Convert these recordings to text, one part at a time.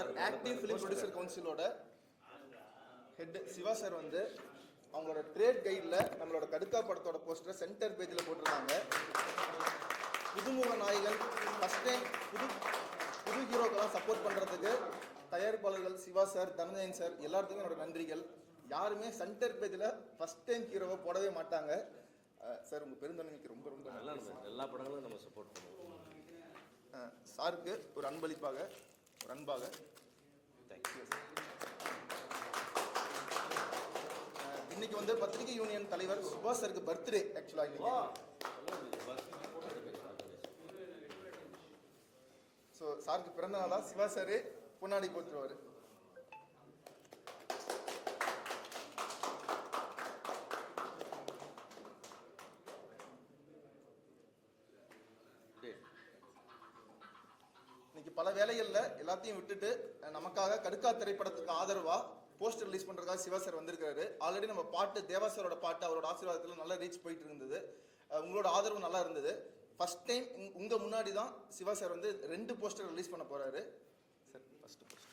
Sir active film producer கவுன்சிலோட head Siva sir வந்து அவங்களோட ட்ரேட் கைடில் நம்மளோட கடுக்கா படத்தோட போஸ்டரை சென்டர் பேஜில் போட்டிருந்தாங்க. புதுமுக நாயகன் ஃபஸ்ட் டைம் புது ஹீரோக்கெல்லாம் சப்போர்ட் பண்ணுறதுக்கு தயாரிப்பாளர்கள் சிவா சார், தனஞ்சயன் சார் எல்லாத்துக்கும் என்னோட நன்றிகள். யாருமே சென்டர் பேஜில் ஃபஸ்ட் டைம் ஹீரோவை போடவே மாட்டாங்க. சார் உங்கள் பெருந்தன்மைக்கு ரொம்ப ரொம்ப நல்லா எல்லா படங்களும் நம்ம சப்போர்ட் பண்ணுவோம். சாருக்கு ஒரு அன்பளிப்பாக ஒரு அன்பாக தேங்க்யூ. இன்னைக்கு வந்து பத்திரிகை யூனியன் தலைவர் சுபாஷ் சாருக்கு பர்த்டே. ஆக்சுவலாக ஸோ சாருக்கு பிறந்த நாளா சிவா சாரு பொன்னாடி போட்டுருவாரு. இன்னைக்கு பல வேலைகளில் எல்லாத்தையும் விட்டுட்டு நமக்காக கடுக்கா திரைப்படத்துக்கு ஆதரவா போஸ்டர் ரிலீஸ் பண்றதுக்காக சிவா சார் வந்திருக்காரு. ஆல்ரெடி நம்ம பாட்டு தேவாசரோட பாட்டு அவரோட ஆசீர்வாதத்தில் நல்லா ரீச் போயிட்டு இருந்தது. உங்களோட ஆதரவு நல்லா இருந்தது. ஃபர்ஸ்ட் டைம் உங்க முன்னாடி தான் சிவா சார் வந்து 2 போஸ்டர் ரிலீஸ் பண்ண போறாரு. சார் ஃபர்ஸ்ட் போஸ்டர்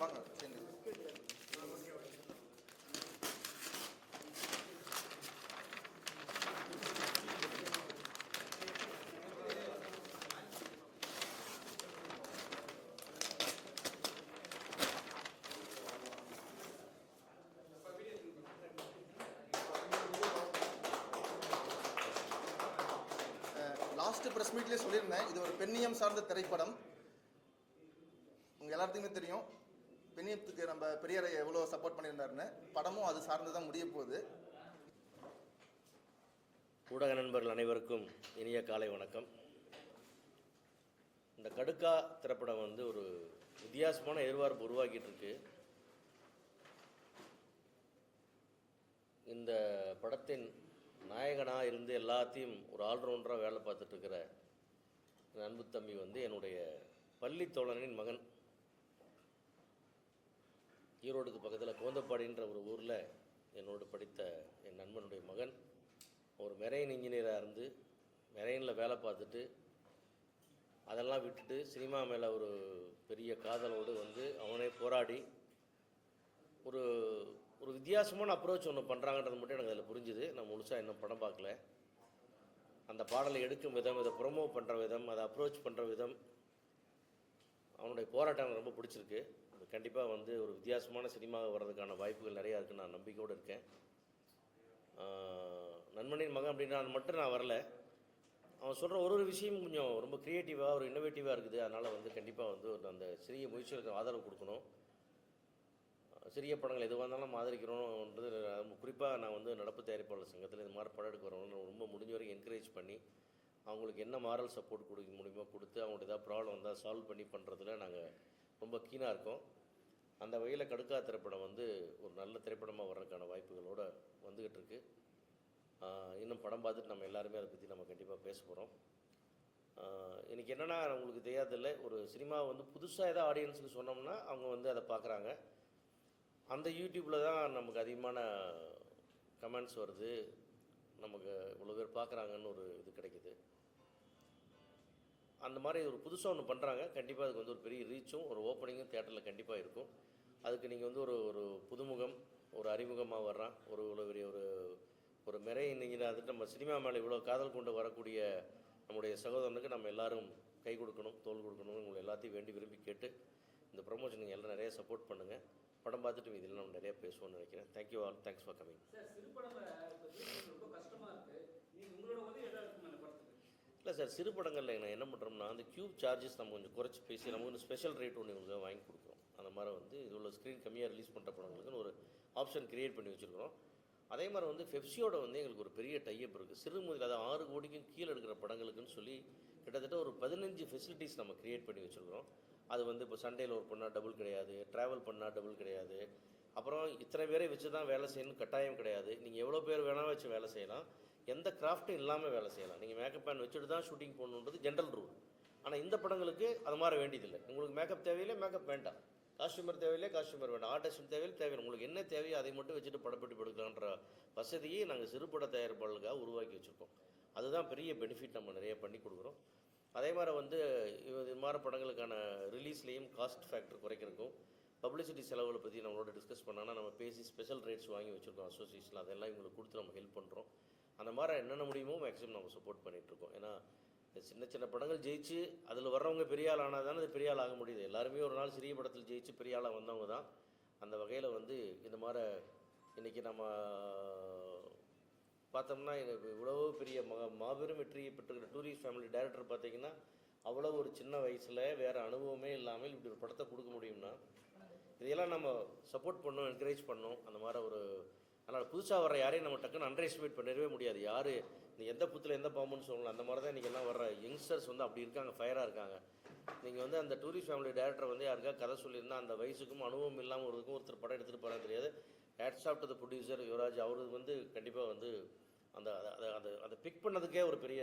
வாங்க. லாஸ்ட் பிரஸ் மீட்லேயே சொல்லியிருந்தேன், இது ஒரு பெண்ணியம் சார்ந்த திரைப்படம். உங்க எல்லாத்துக்குமே தெரியும் பெண்ணியத்துக்கு நம்ம பெரியாரை எவ்வளோ சப்போர்ட் பண்ணியிருந்தாருன்னு. படமும் அது சார்ந்து தான் முடிய போகுது. ஊடக நண்பர்கள் அனைவருக்கும் இனிய காலை வணக்கம். இந்த கடுக்கா திரைப்படம் வந்து ஒரு வித்தியாசமான எதிர்பார்ப்பு உருவாக்கிட்டு இருக்கு. இந்த படத்தின் நாயகனாக இருந்து எல்லாத்தையும் ஒரு ஆல்ரவுண்டராக வேலை பார்த்துட்டு இருக்கிற அன்பு தம்பி வந்து என்னுடைய பள்ளி தோழனின் மகன். ஈரோடுக்கு பக்கத்தில் கோந்தப்பாடின்ற ஒரு ஊரில் என்னோடு படித்த என் நண்பனுடைய மகன் ஒரு மெரெயின் இன்ஜினியராக இருந்து மெரெயினில் வேலை பார்த்துட்டு அதெல்லாம் விட்டுட்டு சினிமா மேலே ஒரு பெரிய காதலோடு வந்து அவனே போராடி ஒரு ஒரு வித்தியாசமான அப்ரோச் ஒன்று பண்ணுறாங்கன்றது மட்டும் எனக்கு அதில் புரிஞ்சுது. நான் முழுசாக இன்னும் படம் பார்க்கல. அந்த பாடலை எடுக்கும் விதம், இதை ப்ரொமோட் பண்ணுற விதம், அதை அப்ரோச் பண்ணுற விதம், அவனுடைய போராட்டம் எனக்கு ரொம்ப பிடிச்சிருக்கு. கண்டிப்பாக வந்து ஒரு வித்தியாசமான சினிமாவை வர்றதுக்கான வாய்ப்புகள் நிறையா இருக்குன்னு நான் நம்பிக்கையோடு இருக்கேன். நண்பனின் மகன் அப்படின்னா மட்டும் நான் வரல. அவன் சொல்கிற ஒரு விஷயம் கொஞ்சம் ரொம்ப க்ரியேட்டிவாக ஒரு இன்னோவேட்டிவாக இருக்குது. அதனால் வந்து கண்டிப்பாக வந்து ஒரு அந்த சிறிய முயற்சிகளுக்கு ஆதரவு கொடுக்கணும். சிறிய படங்கள் எதுவாக இருந்தாலும் நம்ம ஆதரிக்கிறோன்றது குறிப்பாக நான் வந்து நடப்பு தயாரிப்பாளர் சங்கத்தில் இந்த மாதிரி படம் எடுக்க வரவங்க ரொம்ப முடிஞ்ச வரைக்கும் என்கரேஜ் பண்ணி அவங்களுக்கு என்ன மாரல் சப்போர்ட் கொடுக்க முடியுமோ கொடுத்து அவங்களுக்கு ஏதாவது ப்ராப்ளம் வந்தால் சால்வ் பண்ணி பண்ணுறதுல நாங்கள் ரொம்ப கீனாக இருக்கோம். அந்த வகையில் கடுக்கா திரைப்படம் வந்து ஒரு நல்ல திரைப்படமாக வர்றதுக்கான வாய்ப்புகளோடு வந்துக்கிட்டு இருக்கு. இன்னும் படம் பார்த்துட்டு நம்ம எல்லாருமே அதை பற்றி நம்ம கண்டிப்பாக பேச போகிறோம். இன்றைக்கி என்னென்னா உங்களுக்கு தெரியாதில்லை, ஒரு சினிமா வந்து புதுசாக ஏதாவது ஆடியன்ஸுக்கு சொன்னோம்னா அவங்க வந்து அதை பார்க்குறாங்க. அந்த யூடியூப்பில் தான் நமக்கு அதிகமான கமெண்ட்ஸ் வருது, நமக்கு இவ்வளோ பேர் பார்க்குறாங்கன்னு ஒரு இது கிடைக்குது. அந்த மாதிரி ஒரு புதுசாக ஒன்று பண்ணுறாங்க. கண்டிப்பாக அதுக்கு வந்து ஒரு பெரிய ரீச்சும் ஒரு ஓப்பனிங்கும் தியேட்டரில் கண்டிப்பாக இருக்கும். அதுக்கு நீங்கள் வந்து ஒரு புதுமுகம் ஒரு அறிமுகமாக வர்றான் ஒரு பெரிய ஒரு மெரெயின் இன்ஜினியர் அதுக்கு நம்ம சினிமா மேலே இவ்வளோ காதல் கொண்டு வரக்கூடிய நம்முடைய சகோதரனுக்கு நம்ம எல்லோரும் கை கொடுக்கணும், தோல் கொடுக்கணும். உங்களை எல்லாத்தையும் வேண்டி விரும்பி கேட்டு இந்த ப்ரொமோஷன் நீங்கள் எல்லாம் நிறைய சப்போர்ட் பண்ணுங்கள். படம் பார்த்துட்டு இதில் நம்ம நிறைய பேசுவோம்னு நினைக்கிறேன். Thank you all, thanks for coming. இல்லை சார், சிறு படங்களில் நான் என்ன பண்ணுறோம்னா அந்த கியூப் சார்ஜஸ் நம்ம கொஞ்சம் குறைச்சி பேசி நம்ம கொஞ்சம் ஸ்பெஷல் ரேட் ஒன்று உங்களுக்கு வாங்கி கொடுக்குறோம். அந்த மாதிரி வந்து இவ்வளோ ஸ்க்ரீன் கம்மியாக ரிலீஸ் பண்ணுற படங்களுக்குன்னு ஒரு ஆப்ஷன் க்ரியேட் பண்ணி வச்சுருக்கிறோம். அதே மாதிரி வந்து பெப்சியோட வந்து எங்களுக்கு ஒரு பெரிய டைப் இருக்குது. சிறு முதல் அதாவது 6 கோடிக்கும் கீழே எடுக்கிற படங்களுக்குன்னு சொல்லி கிட்டத்தட்ட ஒரு 15 ஃபெசிலிட்டிஸ் நம்ம க்ரியேட் பண்ணி வச்சுருக்கிறோம். அது வந்து இப்போ சண்டேல ஒர்க் பண்ணால் டபுள் கிடையாது, ட்ராவல் பண்ணால் டபுள் கிடையாது. அப்புறம் இத்தனை பேரை வச்சு தான் வேலை செய்யணும் கட்டாயம் கிடையாது. நீங்கள் எவ்வளோ பேர் வேணால் வச்சு வேலை செய்யலாம், எந்த கிராஃப்ட்டும் இல்லாமல் வேலை செய்யலாம். நீங்கள் மேக்கப் மேன் வச்சுட்டு தான் ஷூட்டிங் போடணுன்றது ஜென்ரல் ரூல். ஆனால் இந்த படங்களுக்கு அது மாதிரி வேண்டியதில்லை. உங்களுக்கு மேக்கப் தேவையில்லை, மேக்கப் வேண்டாம். காஸ்டியூமர் தேவையில்லை, காஸ்டியூமர் வேண்டாம். ஆர்டிஸ்ட் தேவையில்லை. உங்களுக்கு என்ன தேவையோ அதை மட்டும் வச்சுட்டு படப்பட்டி கொடுக்கலான்ற வசதியை நாங்கள் சிறுபட தயாரிப்பாளர்களுக்காக உருவாக்கி வச்சுருக்கோம். அதுதான் பெரிய பெனிஃபிட் நம்ம நிறைய பண்ணி கொடுக்குறோம். அதே மாதிரி வந்து இது மாதிரி படங்களுக்கான ரிலீஸ்லேயும் காஸ்ட் ஃபேக்டர் குறைக்கிறதுக்கும் பப்ளிசிட்டி செலவுகளை பற்றி நம்மளோட டிஸ்கஸ் பண்ணோன்னா நம்ம பேசி ஸ்பெஷல் ரேட்ஸ் வாங்கி வச்சுருக்கோம் அசோசியேஷன். அதெல்லாம் இவங்களுக்கு கொடுத்து நம்ம ஹெல்ப் பண்ணுறோம். அந்த மாதிரி என்னென்ன முடியுமோ மேக்ஸிமம் நம்ம சப்போர்ட் பண்ணிகிட்ருக்கோம். ஏன்னா சின்ன சின்ன படங்கள் ஜெயிச்சு அதில் வர்றவங்க பெரிய ஆள் ஆனால் தானே அது பெரிய ஆள் ஆக முடியுது. எல்லாருமே ஒரு நாள் சிறிய படத்தில் ஜெயிச்சு பெரிய ஆளாக வந்தவங்க தான். அந்த வகையில் வந்து இந்த மாதிரி இன்றைக்கி நம்ம பார்த்தோம்னா இவ்வளோ பெரிய மாபெரும் வெற்றியை பெற்றுக்கிற டூரிஸ்ட் ஃபேமிலி டைரக்டர் பார்த்தீங்கன்னா அவ்வளோ ஒரு சின்ன வயசில் வேறு அனுபவமே இல்லாமல் இப்படி ஒரு படத்தை கொடுக்க முடியும்னா இதையெல்லாம் நம்ம சப்போர்ட் பண்ணோம், என்கரேஜ் பண்ணோம். அந்த மாதிரி ஒரு அதனால் புதுசாக வர யாரையும் நம்ம டக்குன்னு அண்டர் எஸ்டிமேட் பண்ணிடவே முடியாது. யார் நீ எந்த புத்தில் எந்த பாம்புன்னு சொல்லலாம். அந்த மாதிரி தான் இன்றைக்கி எல்லாம் வர யங்ஸ்டர்ஸ் வந்து அப்படி இருக்காங்க, ஃபயராக இருக்காங்க. நீங்கள் வந்து அந்த டூரிஸ்ட் ஃபேமிலி டேரக்டர் வந்து யாருக்கா கதை சொல்லியிருந்தால் அந்த வயசுக்கும் அனுபவம் இல்லாமல் ஒருத்தர் படம் எடுத்துகிட்டு போகிறாங்க தெரியாது. Hats off to the producer Yuvraj. அவரு வந்து கண்டிப்பாக வந்து அந்த அதை பிக் பண்ணதுக்கே ஒரு பெரிய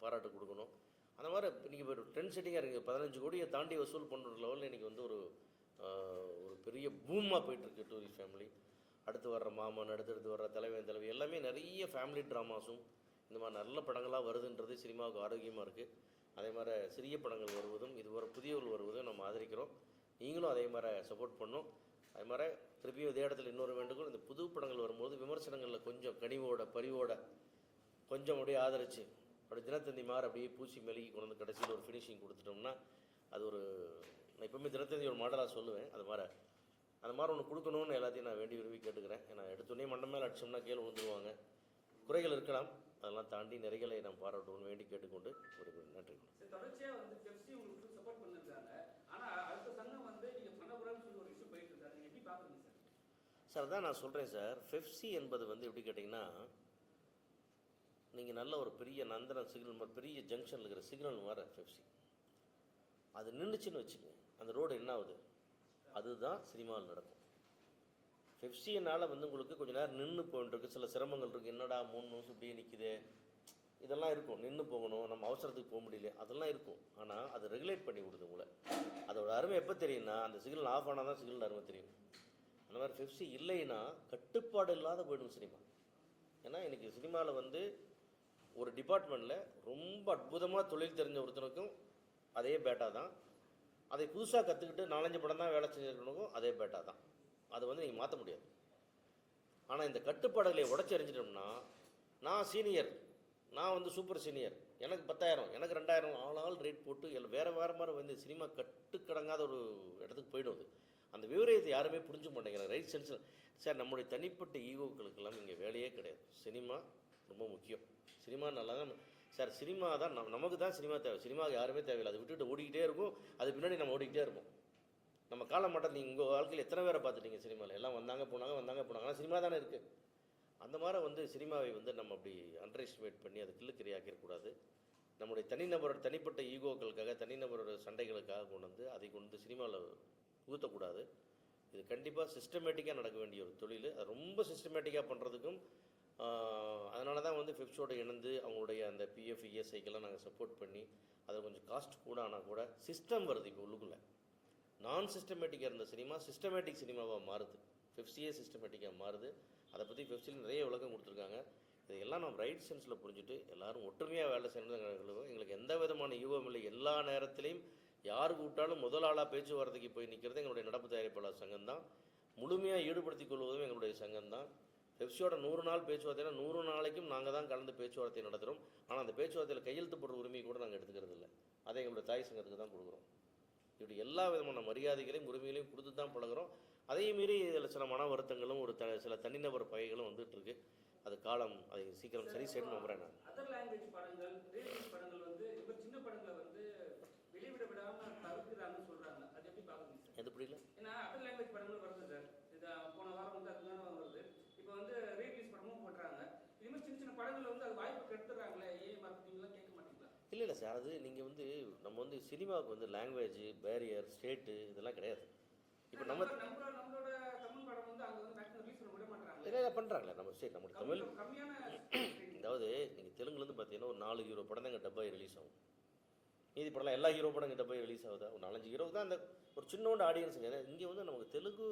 பாராட்டு கொடுக்கணும். அந்த மாதிரி இன்றைக்கி ஒரு ட்ரெண்ட் செட்டிங்காக இருக்குது. 15 கோடியை தாண்டி வசூல் பண்ணுற லெவலில் இன்றைக்கி வந்து ஒரு பெரிய பூமாக போயிட்டுருக்கு டூரிஸ்ட் ஃபேமிலி. அடுத்து வர்ற மாமன், அடுத்தடுத்து வர்ற தலைவன் தலைவி எல்லாமே நிறைய ஃபேமிலி ட்ராமாஸும் இந்த மாதிரி நல்ல படங்களாக வருதுன்றது சினிமாவுக்கு ஆரோக்கியமாக இருக்குது. அதே மாதிரி சிறிய படங்கள் வருவதும் இது வர புதியவர்கள் வருவதும் நம்ம ஆதரிக்கிறோம். நீங்களும் அதே மாதிரி சப்போர்ட் பண்ணோம். அதே மாதிரி திருப்பியும் இதே இடத்துல இன்னொரு வேண்டுகோள், இந்த புது படங்கள் வரும்போது விமர்சனங்களில் கொஞ்சம் கனிவோட பரிவோட கொஞ்சம் அப்படியே ஆதரிச்சு அப்படி தினத்தந்தி மாதிரி அப்படியே பூச்சி மெழுகி கொண்டு வந்து கடைசியில் ஒரு ஃபினிஷிங் கொடுத்துட்டோம்னா அது ஒரு நான் எப்பவுமே தினத்தந்தி ஒரு மாடலாக சொல்லுவேன். அது மாதிரி ஒன்று கொடுக்கணும்னு எல்லாத்தையும் நான் வேண்டி விரும்பி கேட்டுக்கிறேன். ஏன்னா எடுத்தோடனே மண்டம் மேலே அடிச்சோம்னா கீழே விழுந்துருவாங்க. குறைகள் இருக்கலாம், அதெல்லாம் தாண்டி நிறைகளை நாம் பாராட்டணும்னு வேண்டி கேட்டுக்கொண்டு ஒரு நன்றி. தொடர்ச்சியாக வந்து பெப்சி உங்களுக்கு சப்போர்ட் பண்ணிருக்காங்க. ஆனால் அடுத்த சங்கம் வந்து நீங்கள் பண்ணக்கூடாதுன்னு சொல்லி ஒரு விஷயம் போயிட்டு இருக்காரு. நீங்கள் எப்படி பார்க்குறீங்க சார்? அதான் நான் சொல்கிறேன் சார். பெப்சி என்பது வந்து எப்படி கேட்டிங்கன்னா, நீங்கள் நல்ல ஒரு பெரிய நந்தன சிக்னல் மாதிரி பெரிய ஜங்ஷனில் இருக்கிற சிக்னல் மாதிரி பெப்சி அது நின்றுச்சுன்னு வச்சுக்கோங்க, அந்த ரோடு என்ன ஆகுது? அதுதான் சினிமாவில் நடக்கும். பெப்சினால் வந்து உங்களுக்கு கொஞ்சம் நேரம் நின்று போயிட்டுருக்கு, சில சிரமங்கள் இருக்குது. என்னடா 3 நிமிஷம் இப்படியே நிற்குது, இதெல்லாம் இருக்கும். நின்று போகணும், நம்ம அவசரத்துக்கு போக முடியல, அதெல்லாம் இருக்கும். ஆனால் அது ரெகுலேட் பண்ணி கொடுது உங்களை. அதோட அருமை எப்போ தெரியும்னா அந்த சிக்னல் ஆஃப் ஆனால் தான் சிக்னல் அருமை தெரியும். அந்த மாதிரி பெப்சி இல்லைன்னா கட்டுப்பாடு இல்லாத போய்டும் சினிமா. ஏன்னா இன்றைக்கி சினிமாவில் வந்து ஒரு டிபார்ட்மெண்ட்டில் ரொம்ப அற்புதமாக தொழில் தெரிஞ்ச ஒருத்தனுக்கும் அதே பேட்டா தான், அதை புதுசாக கற்றுக்கிட்டு 4-5 படம் தான் வேலை செஞ்சுருக்கணுக்கும் அதே பேட்டா தான். அதை வந்து நீங்கள் மாற்ற முடியாது. ஆனால் இந்த கட்டுப்பாடுகளை உடச்சி எறிஞ்சிட்டோம்னா, நான் சீனியர், நான் வந்து சூப்பர் சீனியர், எனக்கு 10,000, எனக்கு 2,000 ஆளால் ரேட் போட்டு வேறு மாதிரி வந்து சினிமா கட்டுக்கடங்காத ஒரு இடத்துக்கு போய்டும். அந்த விவரத்தை யாருமே புரிஞ்சு மாட்டேங்கிறாங்க. ரைட் சென்ஸில் சார் நம்முடைய தனிப்பட்ட ஈகோக்களுக்கெல்லாம் இங்கே வேலையே கிடையாது. சினிமா ரொம்ப முக்கியம். சினிமா நல்லா தான் சார். சினிமா தான் நமக்கு தான் சினிமா தேவை. சினிமாவுக்கு யாருமே தேவையில்லை. அதை விட்டுட்டு ஓடிக்கிட்டே இருக்கும், அது பின்னாடி நம்ம ஓடிக்கிட்டே இருப்போம். நம்ம காலம் மட்டும் நீங்கள் உங்கள் வாழ்க்கையில் எத்தனை பேரை பார்த்துட்டீங்க சினிமாவில்? எல்லாம் வந்தாங்க போனாங்க ஆனால் சினிமா தானே இருக்குது. அந்த மாதிரி வந்து சினிமாவை வந்து நம்ம அப்படி அண்டர் எஸ்டிமேட் பண்ணி அதை கிள்ளுக்கறியாக்கிடக்கூடாது. நம்முடைய தனிப்பட்ட ஈகோக்களுக்காக, தனிநபரோட சண்டைகளுக்காக கொண்டு வந்து அதை கொண்டு சினிமாவில் ஊற்றக்கூடாது. இது கண்டிப்பாக சிஸ்டமேட்டிக்காக நடக்க வேண்டிய ஒரு தொழில். அது ரொம்ப சிஸ்டமேட்டிக்காக பண்ணுறதுக்கும் அதனால தான் வந்து பெப்சியோடு இணைந்து அவங்களுடைய அந்த பிஎஃப் இஎஸ்ஐக்கெல்லாம் நாங்கள் சப்போர்ட் பண்ணி அதை கொஞ்சம் காஸ்ட் கூட ஆனால் கூட சிஸ்டம் வருது. இப்போ உள்ளுக்குள்ளே நான் சிஸ்டமேட்டிக்காக இருந்த சினிமா சிஸ்டமேட்டிக் சினிமாவாக மாறுது. பெப்சியே சிஸ்டமேட்டிக்காக மாறுது. அதை பற்றி பெப்சியில் நிறைய விளக்கம் கொடுத்துருக்காங்க. இதையெல்லாம் நம்ம ரைட் சென்ஸில் புரிஞ்சுட்டு எல்லோரும் ஒற்றுமையாக வேலை செய்யணும். எங்களுக்கு எந்த விதமான யூகம் இல்லை. எல்லா நேரத்திலையும் யார் கூப்பிட்டாலும் முதல் ஆளாக பேச்சுவார்த்தைக்கு போய் நிற்கிறது எங்களுடைய நடப்பு தயாரிப்பாளர் சங்கம் தான். முழுமையாக ஈடுபடுத்திக் கொள்வதும் எங்களுடைய சங்கம் தான். பெப்சியோட 100 நாள் பேச்சுவார்த்தைனா 100 நாளைக்கும் நாங்கள் தான் கலந்து பேச்சுவார்த்தை நடத்துகிறோம். ஆனால் அந்த பேச்சுவார்த்தையில் கையெழுத்து போடுற உரிமையை கூட நாங்கள் எடுத்துக்கிறது இல்லை. அதை எங்களுடைய தாய் சங்கத்துக்கு தான் கொடுக்குறோம். இப்படி எல்லா விதமான மரியாதைகளையும் உரிமைகளையும் கொடுத்து தான் பழகிறோம். அதே மீறி இதில் சில மன வருத்தங்களும் சில தனிநபர் பகைகளும் வந்துட்டுருக்கு. அது காலம் அதை சீக்கிரம் சரி செய்யணும் நம்புறேன் நான். அதர் லாங்குவேஜ் படங்கள், ரீமிக்ஸ் படங்கள் வந்து இப்போ சின்ன படங்களை வந்து வெளியிட விடாமல் தவிர்க்கிறாங்கன்னு சொல்கிறாங்க. அது எப்படி பார்க்குறீங்க சார்? எது புரியல? ஏன்னா அதர் லாங்குவேஜ் படங்கள் வருது சார். இது போன வாரம் வந்து அதுதானே வருது. இப்போ வந்து ரீரிலீஸ் படமும் பண்ணுறாங்க. இது மாதிரி சின்ன சின்ன படங்கள் வந்து அது வாய்ப்பு கெடுத்துறாங்களே, ஏன் மார்க்கெட்டிங்லாம் கேட்க மாட்டீங்களா? இல்லை சார். அது நீங்கள் வந்து நம்ம வந்து சினிமாவுக்கு வந்து லாங்குவேஜ் பேரியர் ஸ்டேட்டு இதெல்லாம் கிடையாது. இப்போ நம்மளோட தமிழ் படம் வந்து அங்க வந்து மேக்ஸிமம் ரிலீஸ் பண்ண விட மாட்டாங்க. இல்லை பண்ணுறாங்களே நம்ம சரி நம்ம தமிழ். கம்மியான அதாவது நீங்கள் தெலுங்குலேருந்து பார்த்தீங்கன்னா ஒரு 4 ஹீரோ படம் தான் இங்கே டப்பாய் ரிலீஸ் ஆகும். மீதி படம்லாம் எல்லா ஹீரோ படம் இங்கே டப்பாய் ரிலீஸ் ஆகுதா? ஒரு 4-5 ஹீரோக்கு தான் அந்த ஒரு சின்னோண்டு ஆடியன்ஸுங்க. இங்கே வந்து நமக்கு தெலுங்கு